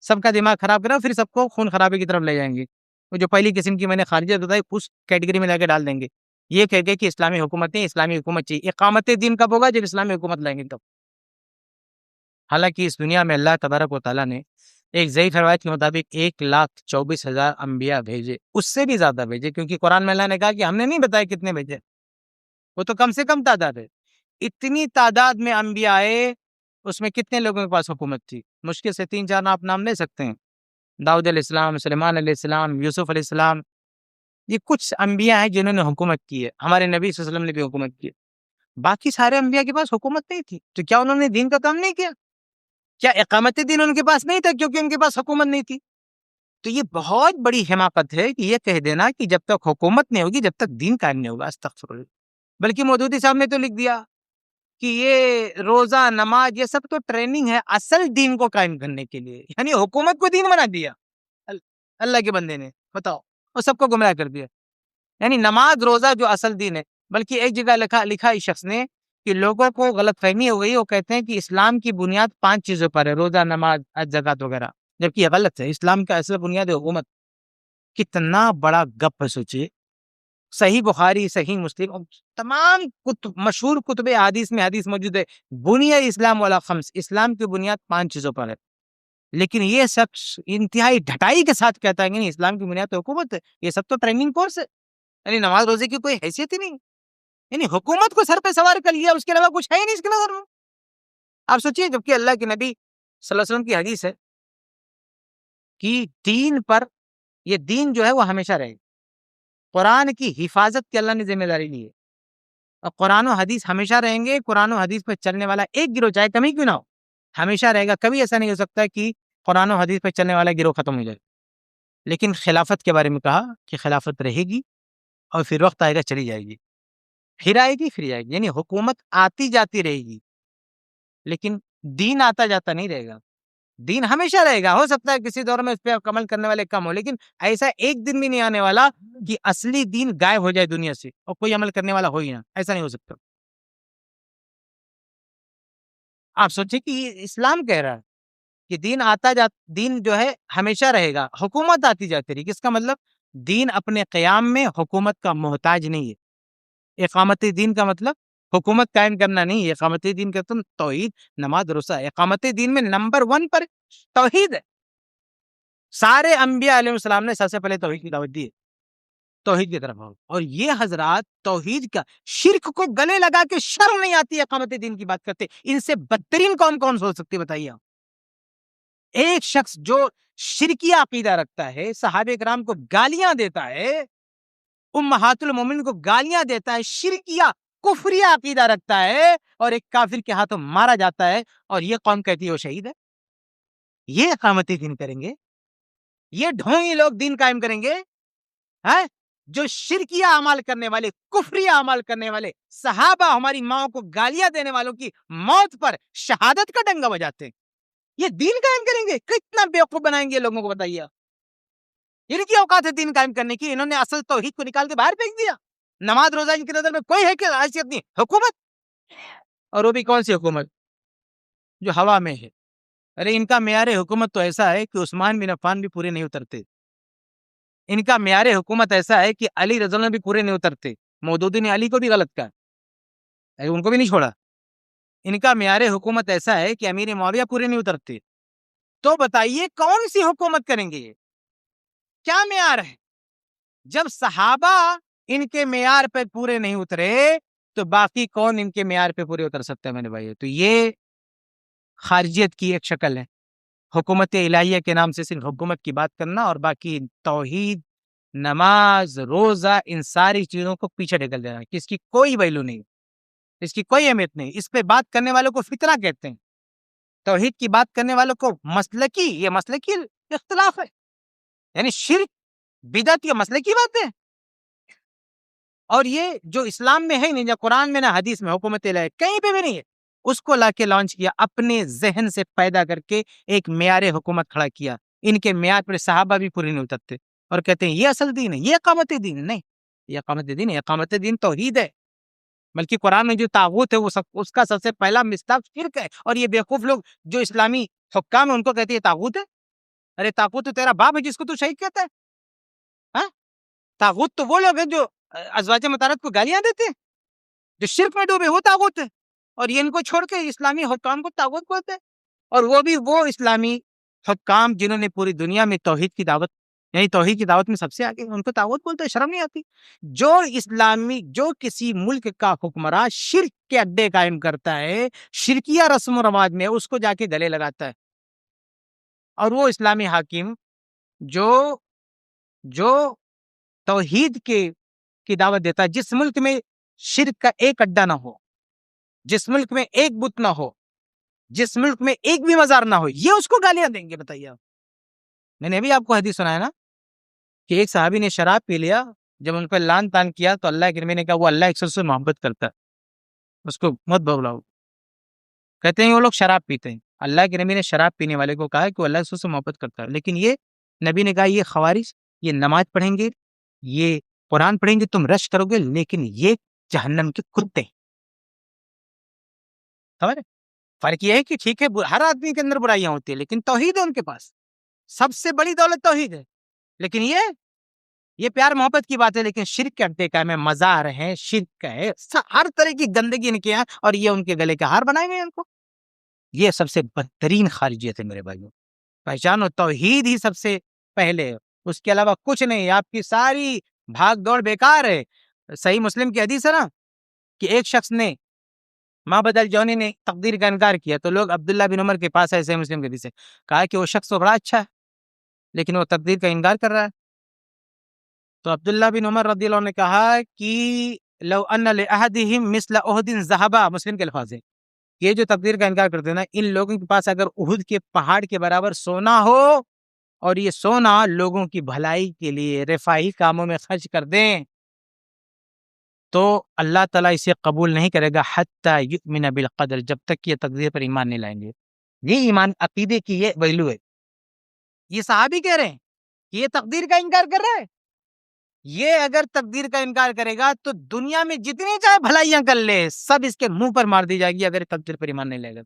A: سب کا دماغ خراب کرو، پھر سب کو خون خرابے کی طرف لے جائیں گے. وہ جو پہلی قسم کی میں نے خارجیت بتائی اس کیٹیگری میں لے کے ڈال دیں گے. یہ کہہ کے کہ اسلامی حکومت نہیں، اسلامی حکومت چاہیے. اقامت دین کب ہوگا؟ جب اسلامی حکومت لائیں گے تب. حالانکہ اس دنیا میں اللہ تبارک و تعالیٰ نے ایک ضعیف روایت کے مطابق 1,24,000 انبیاء بھیجے، اس سے بھی زیادہ بھیجے، کیونکہ قرآن میں اللہ نے کہا کہ ہم نے نہیں بتایا کتنے بھیجے، وہ تو کم سے کم تعداد ہے. اتنی تعداد میں انبیاء آئے، اس میں کتنے لوگوں کے پاس حکومت تھی؟ مشکل سے 3-4 آپ نام لے سکتے ہیں. داؤد علیہ السلام، سلیمان علیہ السلام، یوسف علیہ السلام. یہ کچھ انبیاء ہیں جنہوں نے حکومت کی ہے. ہمارے نبی صلی اللہ علیہ وسلم نے بھی حکومت کی ہے. باقی سارے انبیاء کے پاس حکومت نہیں تھی. تو کیا انہوں نے دین کا کام نہیں کیا؟ کیا اقامت دین ان کے پاس نہیں تھا کیونکہ ان کے پاس حکومت نہیں تھی؟ تو یہ بہت بڑی حماقت ہے کہ یہ کہہ دینا کہ جب تک حکومت نہیں ہوگی جب تک دین قائم نہیں ہوگا. استغفر اللہ. بلکہ مودودی صاحب نے تو لکھ دیا کہ یہ روزہ، نماز، یہ سب تو ٹریننگ ہے اصل دین کو قائم کرنے کے لیے. یعنی حکومت کو دین بنا دیا اللہ کے بندے نے. بتاؤ، وہ سب کو گمراہ کر دیا. یعنی نماز روزہ جو اصل دین ہے. بلکہ ایک جگہ لکھا اس شخص نے کہ لوگوں کو غلط فہمی ہو گئی، وہ کہتے ہیں کہ اسلام کی بنیاد 5 چیزوں پر ہے، روزہ، نماز، حج، زکوٰۃ وغیرہ، جبکہ یہ غلط ہے. اسلام کا اصل بنیاد ہے حکومت. کتنا بڑا گپ ہے، سوچیے. صحیح بخاری، صحیح مسلم اور تمام مشہور کتب حدیث میں حدیث موجود ہے، بنیاد اسلام والا خمس، اسلام کی بنیاد 5 چیزوں پر ہے. لیکن یہ شخص انتہائی ڈھٹائی کے ساتھ کہتا ہے کہ نہیں، اسلام کی بنیاد تو حکومت ہے، یہ سب تو ٹریننگ کورس ہے، یعنی نماز روزے کی کوئی حیثیت ہی نہیں، یعنی حکومت کو سر پہ سوار کر لیا، اس کے علاوہ کچھ ہے ہی نہیں اس کے نظر میں. آپ سوچیے، جبکہ اللہ کے نبی صلی اللہ علیہ وسلم کی حدیث ہے کہ دین پر، یہ دین جو ہے وہ ہمیشہ رہے. قرآن کی حفاظت کی اللہ نے ذمہ داری لی ہے، اور قرآن و حدیث ہمیشہ رہیں گے. قرآن و حدیث پہ چلنے والا ایک گروہ چاہے کمی کیوں نہ ہو، ہمیشہ رہے گا. کبھی ایسا نہیں ہو سکتا کہ قرآن و حدیث پہ چلنے والا گروہ ختم ہو جائے. لیکن خلافت کے بارے میں کہا کہ خلافت رہے گی، اور پھر وقت آئے گا چلی جائے گی، پھر آئے گی پھر جائے گی. یعنی حکومت آتی جاتی رہے گی، لیکن دین آتا جاتا نہیں رہے گا. دین ہمیشہ رہے گا. ہو سکتا ہے کسی دور میں اس پہ عمل کرنے والے کم ہو، لیکن ایسا ایک دن بھی نہیں آنے والا کہ اصلی دین غائب ہو جائے دنیا سے اور کوئی عمل کرنے والا ہو ہی نہ. ایسا نہیں ہو سکتا. آپ سوچیں کہ یہ اسلام کہہ رہا ہے کہ دین جو ہے ہمیشہ رہے گا، حکومت آتی جاتی رہی. کس کا مطلب؟ دین اپنے قیام میں حکومت کا محتاج نہیں ہے. اقامت دین کا مطلب حکومت قائم کرنا نہیں ہے. اقامت دین کا تم توحید، نماز، روزہ. اقامت دین میں نمبر 1 پر توحید ہے. سارے انبیاء علیہ السلام نے سب سے پہلے توحید کی دعوت دی ہے، توحید کی طرف آؤ. اور یہ حضرات توحید کا، شرک کو گلے لگا کے شرم نہیں آتی اقامت دین کی بات کرتے. ان سے بدترین قوم کون سو سکتی بتائیے آپ؟ ایک شخص جو شرکیہ عقیدہ رکھتا ہے، صحابہ کرام کو گالیاں دیتا ہے، امہات المومنین کو گالیاں دیتا ہے، شرکیہ کفریہ عقیدہ رکھتا ہے، اور ایک کافر کے ہاتھوں مارا جاتا ہے، اور یہ قوم کہتی ہے وہ شہید ہے. یہ اقامت دین کریں گے؟ یہ ڈھونگی لوگ دین قائم کریں گے؟ جو شرکیہ اعمال کرنے والے، کفریہ اعمال کرنے والے صحابہ، ہماری ماں کو گالیاں دینے والوں کی موت پر شہادت کا ڈنگا بجاتے ہیں، یہ دین قائم کریں گے؟ کتنا بیوقوف بنائیں گے لوگوں کو، بتائیے. ان کی اوقات ہے دین قائم کرنے کی، انہوں نے اصل توحید کو نکال کے باہر پھینک دیا. نماز روزہ ان کی نظر میں کوئی ہے کہ حیثیت نہیں. حکومت، اور وہ بھی کون سی حکومت؟ جو ہوا میں ہے. ارے ان کا معیار حکومت تو ایسا ہے کہ عثمان بن عفان بھی پورے نہیں اترتے. ان کا معیار حکومت ایسا ہے کہ علی رضی اللہ عنہ بھی پورے نہیں اترتے. مودودی نے علی کو بھی غلط کہا، ان کو بھی نہیں چھوڑا. ان کا معیار حکومت ایسا ہے کہ امیر معاویہ پورے نہیں اترتے. تو بتائیے کون سی حکومت کریں گے؟ یہ کیا معیار ہے؟ جب صحابہ ان کے معیار پہ پورے نہیں اترے تو باقی کون ان کے معیار پہ پورے اتر سکتے ہیں میرے بھائی؟ تو یہ خارجیت کی ایک شکل ہے، حکومت الہیہ کے نام سے صرف حکومت کی بات کرنا، اور باقی توحید، نماز، روزہ، ان ساری چیزوں کو پیچھے ڈھکل دینا کہ اس کی کوئی ویلو نہیں، اس کی کوئی اہمیت نہیں. اس پہ بات کرنے والوں کو فتنہ کہتے ہیں. توحید کی بات کرنے والوں کو مسلکی، یہ مسلکی اختلاف ہے، یعنی شرک، بدعت، یہ مسلکی بات ہے. اور یہ جو اسلام میں ہے نہیں، جو قرآن میں نہ حدیث میں، حکومت الہیہ کہیں پہ بھی نہیں ہے، اس کو لا کے لانچ کیا، اپنے ذہن سے پیدا کر کے ایک معیار حکومت کھڑا کیا. ان کے معیار پر صحابہ بھی پورے نہیں اترتے، اور کہتے ہیں یہ اصل دین ہے، یہ اقامت دین ہے. نہیں، یہ اقامت دین ہے. اقامت دین توحید ہے. بلکہ قرآن میں جو طاغوت ہے وہ اس کا سب سے پہلا مصداق شرک ہے. اور یہ بیوقوف لوگ جو اسلامی حکام ہیں ان کو کہتے ہیں طاغوت ہے. ارے طاغوت تو تیرا باپ ہے جس کو تو شہید کہتا ہے. طاغوت تو وہ لوگ ہیں جو ازواج مطہرات کو گالیاں دیتے ہیں، جو شرک میں ڈوبے، وہ طاغوت ہے. اور یہ ان کو چھوڑ کے اسلامی حکام کو طاغوت بولتے ہیں. اور وہ بھی وہ اسلامی حکام جنہوں نے پوری دنیا میں توحید کی دعوت، یعنی توحید کی دعوت میں سب سے آگے، ان کو طاغوت بولتے ہیں. شرم نہیں آتی؟ جو کسی ملک کا حکمراں شرک کے اڈے قائم کرتا ہے، شرکیہ رسم و رواج میں، اس کو جا کے گلے لگاتا ہے. اور وہ اسلامی حاکم جو توحید کی دعوت دیتا ہے، جس ملک میں شرک کا ایک اڈا نہ ہو، جس ملک میں ایک بت نہ ہو، جس ملک میں ایک بھی مزار نہ ہو، یہ اس کو گالیاں دیں گے؟ بتائیے آپ. میں نے ابھی آپ کو حدیث سنایا نا کہ ایک صحابی نے شراب پی لیا، جب ان کو لان تان کیا تو اللہ کے نبی نے کہا وہ اللہ ایک سے محبت کرتا ہے، اس کو مت بغلاؤ. کہتے ہیں وہ لوگ شراب پیتے ہیں. اللہ کے نبی نے شراب پینے والے کو کہا کہ وہ اللہ سے محبت کرتا ہے. لیکن یہ نبی نے کہا یہ خوارج، یہ نماز پڑھیں گے، یہ قرآن پڑھیں گے، تم رش کرو گے، لیکن یہ جہنم کے کتے. خبر ہے؟ فرق یہ ہے کہ ٹھیک ہے ہر آدمی کے اندر برائیاں ہوتی ہیں، لیکن توحید ہے ان کے پاس، سب سے بڑی دولت توحید ہے. لیکن یہ یہ پیار محبت کی بات ہے، لیکن شرک کے اڈے کا میں مزار ہے، شرک ہے، ہر طرح کی گندگی ان کے یہاں، اور یہ ان کے گلے کے ہار بنائے گئے ان کو. یہ سب سے بدترین خارجیت ہے میرے بھائیوں. پہچانو توحید ہی سب سے پہلے، اس کے علاوہ کچھ نہیں. آپ کی ساری بھاگ دوڑ بیکار ہے. صحیح مسلم کی حدیث ہے نا کہ ایک شخص نے ماں بدل جونی نے تقدیر کا انکار کیا، تو لوگ عبداللہ بن عمر کے پاس ہے، صحیح مسلم کی حدیث ہے، کہا کہ وہ شخص تو بڑا اچھا ہے لیکن وہ تقدیر کا انکار کر رہا ہے. تو عبداللہ بن عمر رضی اللہ عنہ نے کہا کہ لو ان لأحدهم مثل احد ذهبا، مسلم کے الفاظ ہیں، یہ جو تقدیر کا انکار کرتے ہیں نا، ان لوگوں کے پاس اگر احد کے پہاڑ کے برابر سونا ہو، اور یہ سونا لوگوں کی بھلائی کے لیے رفاہی کاموں میں خرچ کر دیں، تو اللہ تعالیٰ اسے قبول نہیں کرے گا حتی یؤمن بالقدر، جب تک یہ تقدیر پر ایمان نہیں لائیں گے. یہ ایمان عقیدے کی یہ پہلو ہے. یہ صحابی کہہ رہے ہیں کہ یہ تقدیر کا انکار کر رہا ہے. یہ اگر تقدیر کا انکار کرے گا تو دنیا میں جتنی چاہے بھلائیاں کر لے، سب اس کے منہ پر مار دی جائے گی اگر تقدیر پر ایمان نہیں لے گا.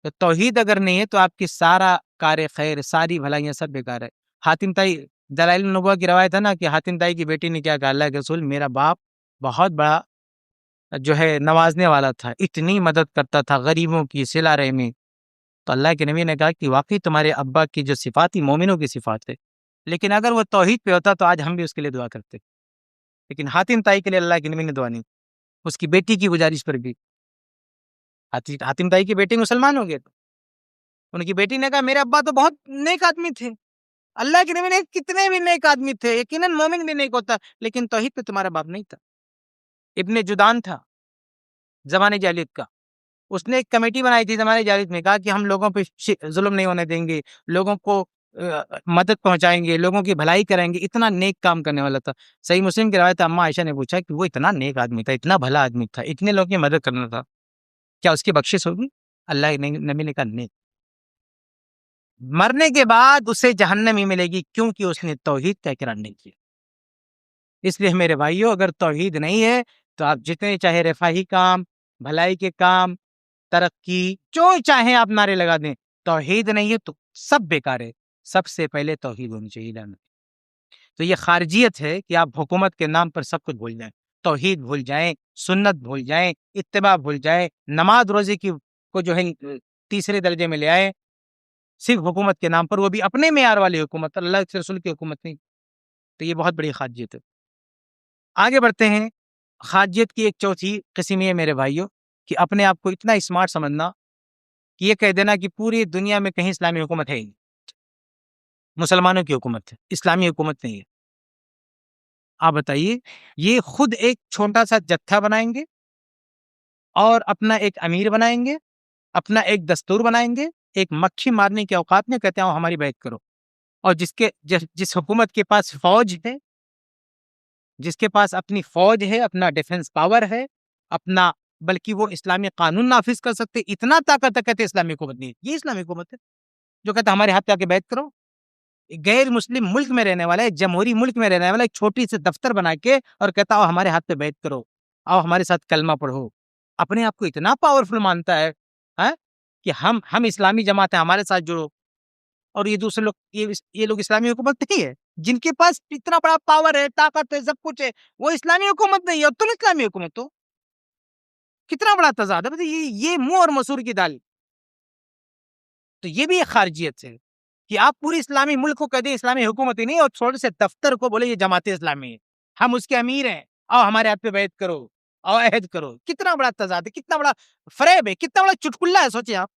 A: تو توحید اگر نہیں ہے تو آپ کی سارا کار خیر، ساری بھلائیاں سب بیکار ہے. حاتم طائی، دلائل النبوہ کی روایت ہے نا کہ حاتم طائی کی بیٹی نے کیا کہا، اللہ کے رسول میرا باپ بہت بڑا جو ہے نوازنے والا تھا، اتنی مدد کرتا تھا غریبوں کی، صلہ رحمی. تو اللہ کے نبی نے کہا کہ واقعی تمہارے ابا کی جو صفات تھی مومنوں کی صفات ہے، لیکن اگر وہ توحید پہ ہوتا تو آج ہم بھی اس کے لیے دعا کرتے. لیکن حاتم طائی کے لیے اللہ کے نبی نے دعا نہیں، اس کی بیٹی کی گزارش پر بھی. حاتم طائی کی بیٹی مسلمان ہو گئے، تو ان کی بیٹی نے کہا میرے ابا تو بہت نیک آدمی تھے. اللہ کے نبی نے کتنے بھی نیک آدمی تھے، یقیناً مومن بھی نیک ہوتا، لیکن توحید پہ تمہارا باپ نہیں تھا. ابن جدان تھا زمانے جاہلیت کا، اس نے ایک کمیٹی بنائی تھی زمانے جاہلیت میں، کہا کہ ہم لوگوں پہ ظلم نہیں ہونے دیں گے، لوگوں کو مدد پہنچائیں گے، لوگوں کی بھلائی کریں گے. اتنا نیک کام کرنے والا تھا. صحیح مسلم کی روایت اما عائشہ نے پوچھا کہ وہ اتنا نیک آدمی تھا، اتنا بھلا آدمی تھا، اتنے لوگوں کی مدد کرنا تھا، کیا اس کی بخشش ہوگی؟ اللہ کے نبی نے کہا نہیں، مرنے کے بعد اسے جہنم ہی ملے گی، کیونکہ اس نے توحید کا اقرار نہیں کیا. اس لیے میرے بھائیوں، اگر توحید نہیں ہے تو آپ جتنے چاہے رفاہی کام، بھلائی کے کام، ترقی، جو چاہیں آپ نعرے لگا دیں، توحید نہیں ہے تو سب بیکار ہے. سب سے پہلے توحید ہونی چاہیے. تو یہ خارجیت ہے کہ آپ حکومت کے نام پر سب کچھ بھول جائیں، توحید بھول جائیں، سنت بھول جائیں، اتباع بھول جائیں، نماز روزے کی کو جو ہے تیسرے درجے میں لے آئے صرف حکومت کے نام پر، وہ بھی اپنے معیار والی حکومت، اللہ کے رسول کی حکومت نہیں. تو یہ بہت بڑی خارجیت ہے. آگے بڑھتے ہیں. خارجیت کی ایک چوتھی قسم یہ میرے بھائیوں کہ اپنے آپ کو اتنا اسمارٹ سمجھنا کہ یہ کہہ دینا کہ پوری دنیا میں کہیں اسلامی حکومت ہے ہی نہیں، مسلمانوں کی حکومت ہے، اسلامی حکومت نہیں ہے. آپ بتائیے، یہ خود ایک چھوٹا سا جتھا بنائیں گے اور اپنا ایک امیر بنائیں گے، اپنا ایک دستور بنائیں گے، ایک مکھی مارنے کے اوقات میں کہتے ہیں ہماری بیعت کرو. اور جس حکومت کے پاس فوج ہے، جس کے پاس اپنی فوج ہے، اپنا ڈیفنس پاور ہے، اپنا، بلکہ وہ اسلامی قانون نافذ کر سکتے، اتنا طاقت ہے، کہتے اسلامی حکومت نہیں ہے. یہ اسلامی حکومت ہے جو کہتا ہمارے ہاتھ پہ آ کے بیعت کرو. غیر مسلم ملک میں رہنے والا ہے، جمہوری ملک میں رہنے والا ایک چھوٹی سے دفتر بنا کے اور کہتا آؤ ہمارے ہاتھ پہ بیعت کرو، آؤ ہمارے ساتھ کلمہ پڑھو. اپنے آپ کو اتنا پاورفل مانتا ہے کہ ہم اسلامی جماعت ہیں، ہمارے ساتھ جڑو. اور یہ دوسرے لوگ، یہ لوگ اسلامی حکومت نہیں ہے. جن کے پاس اتنا بڑا پاور ہے، طاقت ہے، سب کچھ ہے، وہ اسلامی حکومت نہیں ہے اور تم اسلامی حکومت ہو. کتنا بڑا تضاد ہے. یہ منہ اور مسور کی دال. تو یہ بھی ایک خارجیت ہے کہ آپ پوری اسلامی ملک کو کہہ دیں اسلامی حکومت ہی نہیں، اور چھوٹے سے دفتر کو بولے یہ جماعت اسلامی ہے، ہم اس کے امیر ہیں، آؤ ہمارے ہاتھ پہ بیعت کرو، آؤ عہد کرو. کتنا بڑا تضاد ہے، کتنا بڑا فریب ہے، کتنا بڑا چٹکلا ہے. سوچیں آپ،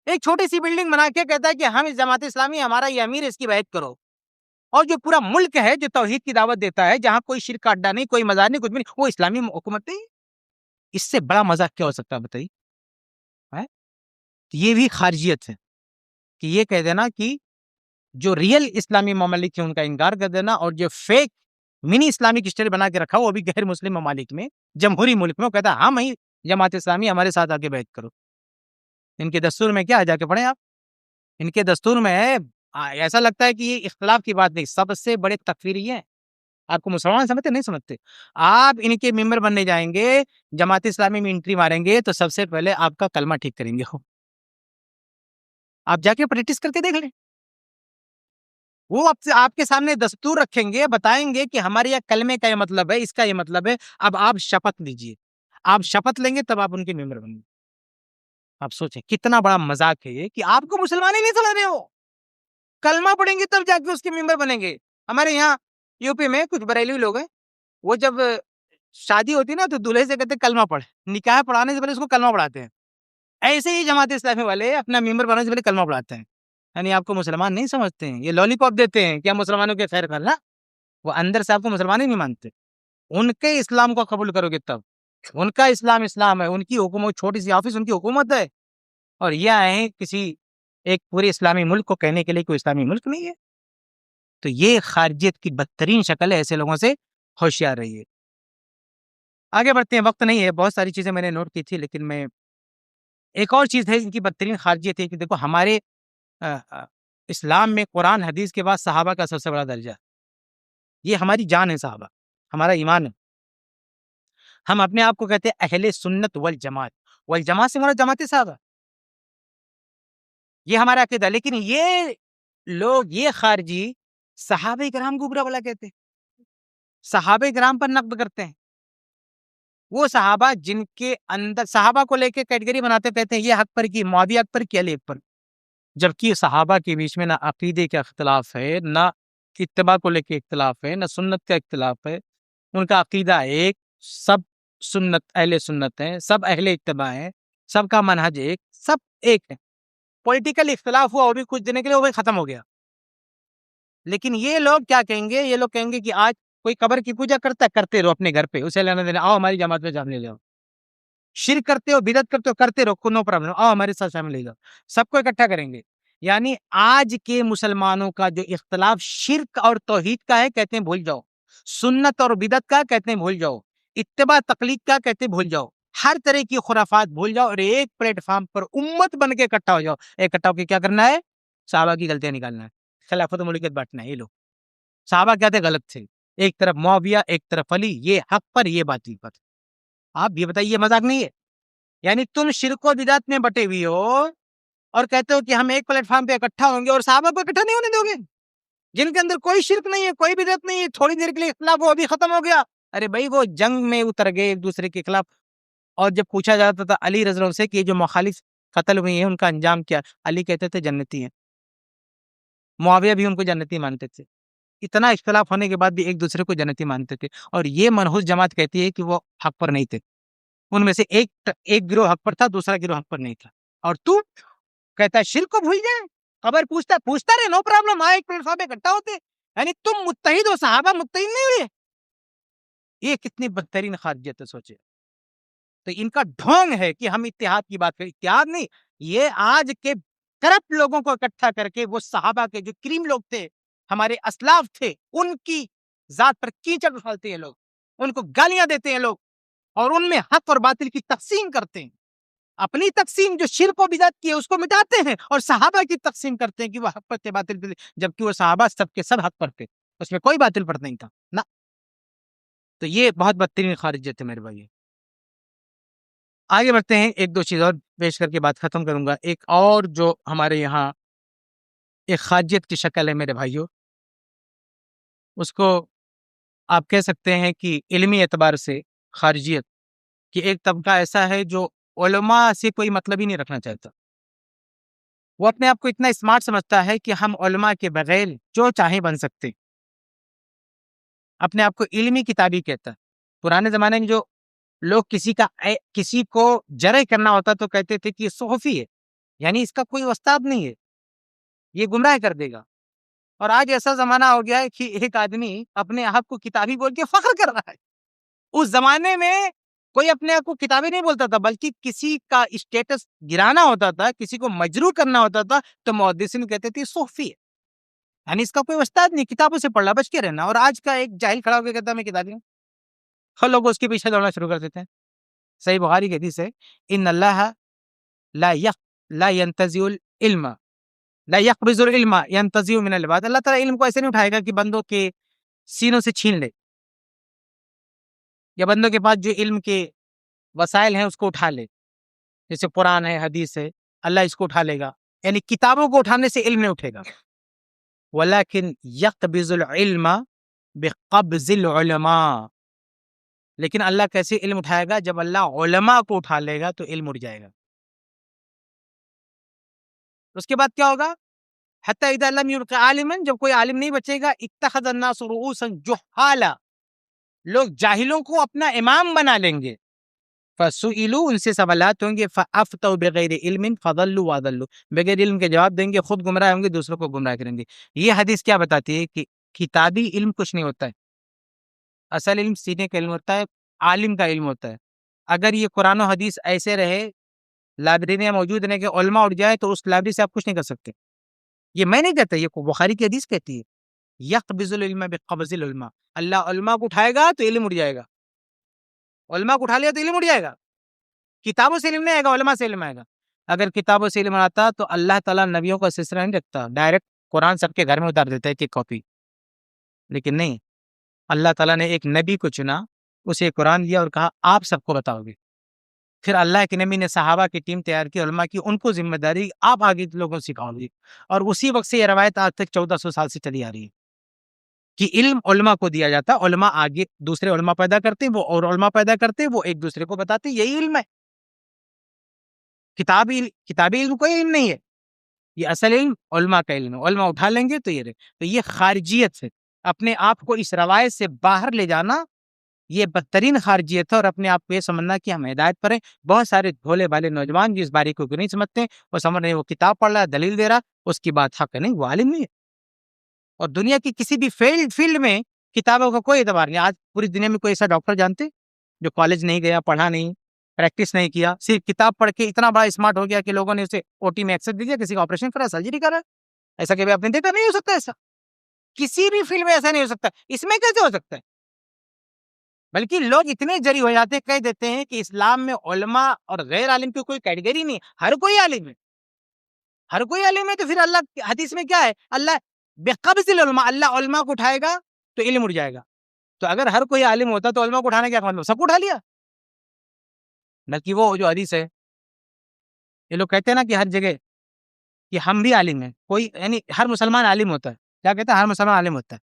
A: ایک چھوٹی سی بلڈنگ بنا کے کہتا ہے کہ ہم اس جماعت اسلامی، ہمارا یہ امیر ہے، اس کی بیعت کرو. اور جو پورا ملک ہے جو توحید کی دعوت دیتا ہے، جہاں کوئی شرک کا اڈا نہیں، کوئی مزار نہیں، کچھ بھی نہیں، وہ اسلامی حکومت نہیں. اس سے بڑا مذاق کیا ہو سکتا ہے بتائیے. یہ بھی خارجیت ہے کہ یہ کہہ دینا کہ جو ریئل اسلامی ممالک ہیں ان کا انکار کر دینا، اور جو فیک منی اسلامک اسٹیٹ بنا کے رکھا وہ بھی غیر مسلم ممالک میں، جمہوری ملک میں، وہ کہتا ہے ہم ہی جماعت اسلامی، ہمارے ساتھ آ کے بیعت کرو. ان کے دستور میں کیا ہے، جا کے پڑھیں آپ. ان کے دستور میں ہے، ایسا لگتا ہے کہ یہ اختلاف کی بات نہیں، سب سے بڑے تکفیری ہیں. آپ کو مسلمان سمجھتے نہیں سمجھتے؟ آپ ان کے ممبر بننے جائیں گے، جماعت اسلامی میں انٹری ماریں گے تو سب سے پہلے آپ کا کلمہ ٹھیک کریں گے. آپ جا کے پریکٹس کر کے دیکھ لیں. وہ آپ کے سامنے دستور رکھیں گے، بتائیں گے کہ ہمارے یہاں کلمے کا یہ مطلب ہے، اس کا یہ مطلب ہے، اب آپ شپت لیجیے، آپ شپت لیں گے تب آپ ان کے ممبر بنیں گے۔ آپ سوچیں کتنا بڑا مذاق ہے یہ کہ آپ کو مسلمان ہی نہیں سمجھ رہے ہو، کلمہ پڑھیں گے تب جا کے اس کے ممبر بنیں گے۔ ہمارے یہاں یو پی میں کچھ بریلوی لوگ ہیں، وہ جب شادی ہوتی ہے نا تو دلہے سے کہتے ہیں کلمہ پڑھ، نکاح پڑھانے سے پہلے اس کو کلمہ پڑھاتے ہیں۔ ایسے ہی جماعت اسلامی والے اپنا ممبر بنانے سے پہلے کلمہ پڑھاتے ہیں، یعنی آپ کو مسلمان نہیں سمجھتے ہیں، یہ لالی پاپ دیتے ہیں کیا مسلمانوں کے خیر کرنا، وہ اندر سے آپ کو مسلمان ہی نہیں مانتے۔ ان کے اسلام کو قبول کرو گے تب، ان کا اسلام اسلام ہے، ان کی حکومت چھوٹی سی آفس ان کی حکومت ہے، اور یہ آئے ہیں کسی ایک پورے اسلامی ملک کو کہنے کے لیے کوئی اسلامی ملک نہیں ہے۔ تو یہ خارجیت کی بدترین شکل ہے، ایسے لوگوں سے ہوشیار رہیے۔ آگے بڑھتے ہیں، وقت نہیں ہے، بہت ساری چیزیں میں نے نوٹ کی تھی، لیکن میں ایک اور چیز ہے ان کی بدترین خارجیت ہے کہ دیکھو ہمارے اسلام میں قرآن حدیث کے بعد صحابہ کا سب سے بڑا درجہ، یہ ہماری جان ہے، صحابہ ہمارا ایمان ہے۔ ہم اپنے آپ کو کہتے ہیں اہل سنت والجماعت، والجماعت سے ہمارا جماعت صحابہ، یہ ہمارا عقیدہ۔ لیکن یہ لوگ، یہ خارجی صحابہ کرام کو برا بلا کہتے ہیں، صحابہ کرام پر نقد کرتے ہیں، وہ صحابہ جن کے اندر صحابہ کو لے کے کیٹیگری بناتے، کہتے ہیں یہ حق پر کی، معاویہ حق پر کی، علی حق پر، جبکہ صحابہ کے بیچ میں نہ عقیدے کا اختلاف ہے، نہ اتباع کو لے کے اختلاف ہے، نہ سنت کا اختلاف ہے، ان کا عقیدہ ایک، سب سنت اہل سنت ہیں، سب اہل اتباع ہیں، سب کا منہج ایک، سب ایک ہے۔ پولیٹیکل اختلاف ہوا وہ بھی کچھ دن کے لیے، وہ بھی ختم ہو گیا۔ لیکن یہ لوگ کیا کہیں گے؟ یہ لوگ کہیں گے کہ آج کوئی قبر کی پوجا کرتا ہے، کرتے رہو اپنے گھر پہ، اسے لینا دینا، آؤ ہماری جماعت میں شامل لے جاؤ۔ شرک کرتے ہو، بدعت کرتے ہو، کرتے رہو، نو پرابلم، آؤ ہمارے ساتھ شامل لے جاؤ، سب کو اکٹھا کریں گے۔ یعنی آج کے مسلمانوں کا جو اختلاف شرک اور توحید کا ہے، کہتے ہیں بھول جاؤ، سنت اور بدعت کا کہتے ہیں بھول جاؤ، اتباع تقلید کا کہتے ہیں بھول جاؤ، ہر طرح کی خرافات بھول جاؤ، اور ایک پلیٹ فارم پر امت بن کے اکٹھا ہو جاؤ۔ اکٹھا ہو کے کیا کرنا ہے؟ صحابہ کی غلطیاں نکالنا ہے، خلافت و ملکیت بانٹنا ہے۔ یہ لوگ صحابہ کہتے غلط تھے، ایک طرف معاویہ، ایک طرف علی، یہ حق پر، یہ باطل پر۔ آپ یہ بتائیے، مذاق نہیں ہے؟ یعنی تم شرک و بدعت میں بٹے ہوئی ہو اور کہتے ہو کہ ہم ایک پلیٹ فارم پہ اکٹھا ہوں گے، اور صحابہ کو اکٹھا نہیں ہونے دو گے جن کے اندر کوئی شرک نہیں ہے، کوئی بدعت نہیں ہے، تھوڑی دیر کے لیے اختلاف ہو ابھی ختم ہو گیا۔ ارے بھائی وہ جنگ میں اتر گئے ایک دوسرے کے خلاف، اور جب پوچھا جاتا تھا علی رضی اللہ عنہ سے کہ یہ جو مخالف قتل ہوئی ہیں ان کا انجام کیا، علی کہتے تھے جنتی ہیں، معاویہ بھی ان کو جنتی مانتے تھے۔ اتنا اختلاف ہونے کے بعد بھی ایک دوسرے کو جنتی مانتے تھے، اور یہ منحوس جماعت کہتی ہے کہ وہ حق پر نہیں تھے، ان میں سے ایک گروہ حق پر تھا، دوسرا گروہ حق پر نہیں تھا، اور تو کہتا ہے شرک کو بھول جائیں، خبر پوچھتا رہے، نو پرابلم، ایک پلیٹ فارم پہ اکٹھا ہوتے، یعنی تم متحد ہو، صحابہ متحد نہیں ہوئے۔ یہ کتنی بدترین خارجیت ہے، سوچے۔ تو ان کا ڈھونگ ہے کہ ہم اتحاد کی بات کریں، اتحاد نہیں، یہ آج کے کرپٹ لوگوں کو اکٹھا کر کے وہ صحابہ کے جو کریم لوگ تھے، ہمارے اسلاف تھے، ان کی ذات پر کیچڑ اچھالتے ہیں لوگ، ان کو گالیاں دیتے ہیں لوگ، اور ان میں حق اور باطل کی تقسیم کرتے ہیں۔ اپنی تقسیم جو شرک و بدعت کی ہے اس کو مٹاتے ہیں، اور صحابہ کی تقسیم کرتے ہیں کہ وہ حق پر تھے، باطل پر تھے، جبکہ وہ صحابہ سب کے سب حق پر تھے، اس میں کوئی باطل پر نہیں تھا نا۔ تو یہ بہت بدترین خارجیت ہے میرے بھائی۔ آگے بڑھتے ہیں، ایک دو چیز اور پیش کر کے بات ختم کروں گا۔ ایک اور جو ہمارے یہاں ایک خارجیت کی شکل ہے میرے بھائیوں، اس کو آپ کہہ سکتے ہیں کہ علمی اعتبار سے خارجیت کہ ایک طبقہ ایسا ہے جو علماء سے کوئی مطلب ہی نہیں رکھنا چاہتا، وہ اپنے آپ کو اتنا اسمارٹ سمجھتا ہے کہ ہم علماء کے بغیر جو چاہیں بن سکتے، اپنے آپ کو علمی کتابی کہتا ہے۔ پرانے زمانے میں جو لوگ کسی کو جرح کرنا ہوتا تو کہتے تھے کہ یہ صحفی ہے، یعنی اس کا کوئی استاد نہیں ہے، یہ گمراہ کر دے گا۔ اور آج ایسا زمانہ ہو گیا ہے کہ ایک آدمی اپنے آپ کو کتابی بول کے فخر کر رہا ہے۔ اس زمانے میں کوئی اپنے آپ کو کتابی نہیں بولتا تھا، بلکہ کسی کا اسٹیٹس گرانا ہوتا تھا، کسی کو مجروح کرنا ہوتا تھا تو محدثین کہتے تھے صحفی ہے، یعنی اس کا کوئی استاد نہیں، کتابوں سے پڑھ لا، بچ کے رہنا۔ اور آج کا ایک جاہل کھڑا ہو کے کہتا میں کتابی ہوں، اور لوگ اس کے پیچھے دوڑنا شروع کر دیتے ہیں۔ صحیح بخاری کی حدیث ہے، ان اللہ لا ينتزع العلم، لا يقبض العلم ينتزع من العباد، اللہ تعالیٰ علم کو ایسے نہیں اٹھائے گا کہ بندوں کے سینوں سے چھین لے، یا بندوں کے پاس جو علم کے وسائل ہیں اس کو اٹھا لے، جیسے قرآن ہے، حدیث ہے، اللہ اس کو اٹھا لے گا، یعنی کتابوں کو اٹھانے سے علم نہیں اٹھے گا۔ وَلَكِنْ يَقْبِضُ الْعِلْمَ بِقَبْضِ الْعُلَمَاء. لیکن اللہ کیسے علم اٹھائے گا؟ جب اللہ علماء کو اٹھا لے گا تو علم اٹھ جائے گا. اس کے بعد کیا ہوگا؟ حتی اذا لم یبق عالما، جب کوئی عالم نہیں بچے گا، اتخذ الناس رؤوسا جہالا، لوگ جاہلوں کو اپنا امام بنا لیں گے. فسئلوا، ان سے سوالات ہوں گے، فافتوا بغیر علم فضلوا واضلوا، بغیر علم کے جواب دیں گے، خود گمراہ ہوں گے، دوسروں کو گمراہ کریں گے. یہ حدیث کیا بتاتی ہے؟ کہ کتابی علم کچھ نہیں ہوتا ہے، اصل علم سینے کا علم ہوتا ہے، عالم کا علم ہوتا ہے. اگر یہ قرآن و حدیث ایسے رہے، لائبریریاں موجود رہنے کے علماء اٹھ جائے، تو اس لائبریری سے آپ کچھ نہیں کر سکتے. یہ میں نہیں کہتا، یہ بخاری کی حدیث کہتی ہے، یقبض العلم بقبض العلماء. اللہ علماء کو اٹھائے گا تو علم اٹھ جائے گا. علماء کو اٹھا لیا تو علم اٹھ جائے گا. کتابوں سے علم نہیں آئے گا، علماء سے علم آئے گا. اگر کتابوں سے علم آتا تو اللہ تعالیٰ نبیوں کا سلسلہ نہیں رکھتا، ڈائریکٹ قرآن سب کے گھر میں اتار دیتا ہے ایک کاپی. لیکن نہیں، اللہ تعالیٰ نے ایک نبی کو چنا، اسے قرآن دیا اور کہا آپ سب کو بتاؤ گے. پھر اللہ کے نبی نے صحابہ کی ٹیم تیار کی، علماء کی، ان کو ذمہ داری آپ آگے لوگوں کو سکھاؤ گے. اور اسی وقت سے یہ روایت آج تک 1400 سال سے چلی آ رہی ہے کہ علم علماء کو دیا جاتا، علماء آگے دوسرے علماء پیدا کرتے، وہ اور علماء پیدا کرتے، وہ ایک دوسرے کو بتاتے. یہی علم ہے. کتابی علم کوئی علم نہیں ہے، یہ اصل علم علماء کا علم ہے. علماء اٹھا لیں گے تو یہ رہے. تو یہ خارجیت سے اپنے آپ کو اس روایت سے باہر لے جانا، یہ بدترین خارجیت ہے. اور اپنے آپ کو یہ سمجھنا کہ ہم ہدایت پر ہیں. بہت سارے بھولے بھالے نوجوان جو اس باریکی کو نہیں سمجھتے، وہ سمجھ رہے ہیں وہ کتاب پڑھ رہا ہے، دلیل دے رہا، اس کی بات حق ہے. نہیں، وہ عالم نہیں ہے. اور دنیا کی کسی بھی فیلڈ میں کتابوں کا کوئی اعتبار نہیں. آج پوری دنیا میں کوئی ایسا ڈاکٹر جانتے جو کالج نہیں گیا، پڑھا نہیں، پریکٹس نہیں کیا، صرف کتاب پڑھ کے اتنا بڑا اسمارٹ ہو گیا کہ لوگوں نے اسے او ٹی میں ایکسیپٹ دیا، کسی کا آپریشن کرا، سرجری کرا؟ ایسا کہ آپ نے دیکھا؟ نہیں ہو سکتا. ایسا کسی بھی فیلڈ میں ایسا نہیں ہو سکتا. اس میں کیسے ہو سکتا ہے؟ بلکہ لوگ اتنے جری ہو جاتے کہہ دیتے ہیں کہ اسلام میں علماء اور غیر عالم کی کوئی کیٹیگری نہیں، ہر کوئی عالم ہے. ہر کوئی عالم ہے. تو پھر اللہ حدیث میں کیا ہے؟ اللہ بقبض العلماء، اللہ علماء کو اٹھائے گا تو علم اٹھ جائے گا. تو اگر ہر کوئی عالم ہوتا تو علماء کو اٹھانے کیا مطلب؟ سب کو اٹھا لیا. بلکہ وہ جو حدیث ہے، یہ لوگ کہتے ہیں نا کہ ہر جگہ کہ ہم بھی عالم ہیں، کوئی یعنی ہر مسلمان عالم ہوتا ہے. کیا کہتا ہے؟ ہر مسلمان عالم ہوتا ہے.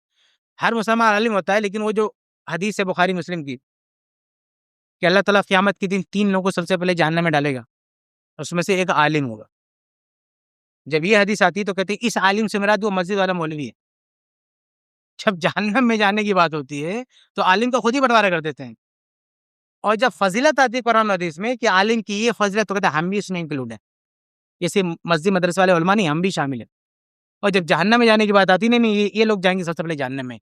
A: ہر مسلمان عالم ہوتا ہے، لیکن وہ جو حدیث ہے بخاری مسلم کی کہ اللہ تعالیٰ قیامت کے دن 3 لوگوں کو سب سے پہلے جہنم میں ڈالے گا، اس میں سے ایک عالم ہوگا. جب یہ حدیث آتی ہے تو کہتے ہیں اس عالم سے مراد وہ مسجد والا مولوی ہے. جب جہنم میں جانے کی بات ہوتی ہے تو عالم کا خود ہی بٹوارا کر دیتے ہیں. اور جب فضیلت آتی ہے قرآن حدیث میں کہ عالم کی یہ فضیلت، تو کہتے ہیں ہم بھی اس میں انکلوڈ ہیں. یہ صرف مسجد مدرسے والے علماء نہیں، ہم بھی شامل ہیں. اور جب جہنم میں جانے کی بات آتی نہیں، یہ لوگ جائیں گے سب سے پہلے جہنم میں.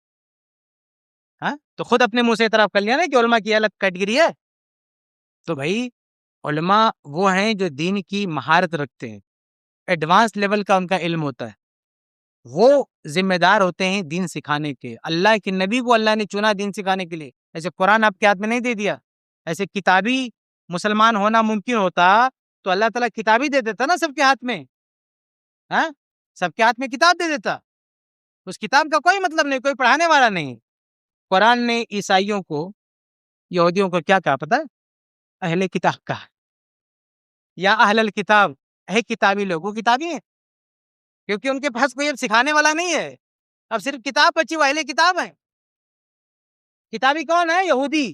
A: ہاں، تو خود اپنے منہ سے اعتراف کر لیا نا کہ علماء کی الگ کیٹیگری ہے. تو بھائی علماء وہ ہیں جو دین کی مہارت رکھتے ہیں، ایڈوانس لیول کا ان کا علم ہوتا ہے. وہ ذمہ دار ہوتے ہیں دین سکھانے کے. اللہ کے نبی کو اللہ نے چنا دین سکھانے کے لیے. ایسے قرآن آپ کے ہاتھ میں نہیں دے دیا. ایسے کتابی مسلمان ہونا ممکن ہوتا تو اللہ تعالیٰ کتابی دے دیتا نا سب کے ہاتھ میں. ہاں، سب کے ہاتھ میں کتاب دے دیتا. اس کتاب کا کوئی مطلب نہیں، کوئی پڑھانے والا نہیں. قرآن نے عیسائیوں کو، یہودیوں کو کیا کہا پتہ ہے؟ اہل کتاب کہا. یا اہل الکتاب، اے کتابی لوگ. وہ کتابی ہیں کیونکہ ان کے پاس کوئی اب سکھانے والا نہیں ہے. اب صرف کتاب بچی، وہ اہل کتاب ہیں. کتابی کون ہے؟ یہودی.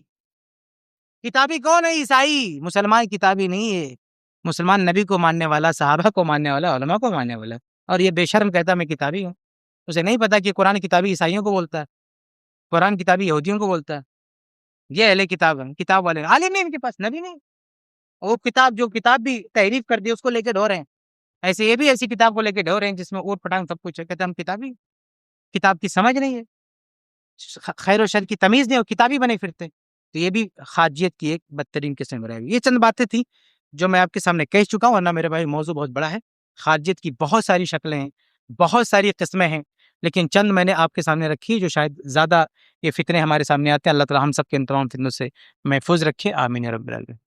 A: کتابی کون ہے؟ عیسائی. مسلمان کتابی نہیں ہے. مسلمان نبی کو ماننے والا، صحابہ کو ماننے والا، علماء کو ماننے والا. اور یہ بے شرم کہتا میں کتابی ہوں. اسے نہیں پتا کہ قرآن کتابی عیسائیوں کو بولتا ہے، قرآن کتابی یہودیوں کو بولتا ہے. یہ اہل کتاب ہیں، کتاب والے. عالم نہیں ان کے پاس، نبی نہیں. وہ کتاب جو کتاب بھی تحریف کر دی اس کو لے کے ڈھو رہے ہیں. ایسے یہ بھی ایسی کتاب کو لے کے ڈھو رہے ہیں جس میں اوٹ پٹانگ سب کچھ ہے. کہتے ہیں ہم کتابی. کتاب کی سمجھ نہیں ہے، خیر و شر کی تمیز نہیں، اور کتابی بنے پھرتے. تو یہ بھی خارجیت کی ایک بدترین قسم رہے گی. یہ چند باتیں تھیں جو میں آپ کے سامنے کہہ چکا ہوں، ورنہ میرے بھائی موضوع بہت بڑا ہے. خارجیت کی بہت ساری شکلیں ہیں، بہت ساری قسمیں ہیں، لیکن چند میں نے آپ کے سامنے رکھی جو شاید زیادہ یہ فتنے ہمارے سامنے آتے ہیں. اللہ تعالیٰ ہم سب کے ان تمام فتنوں سے محفوظ رکھے. آمین یا رب العالمین.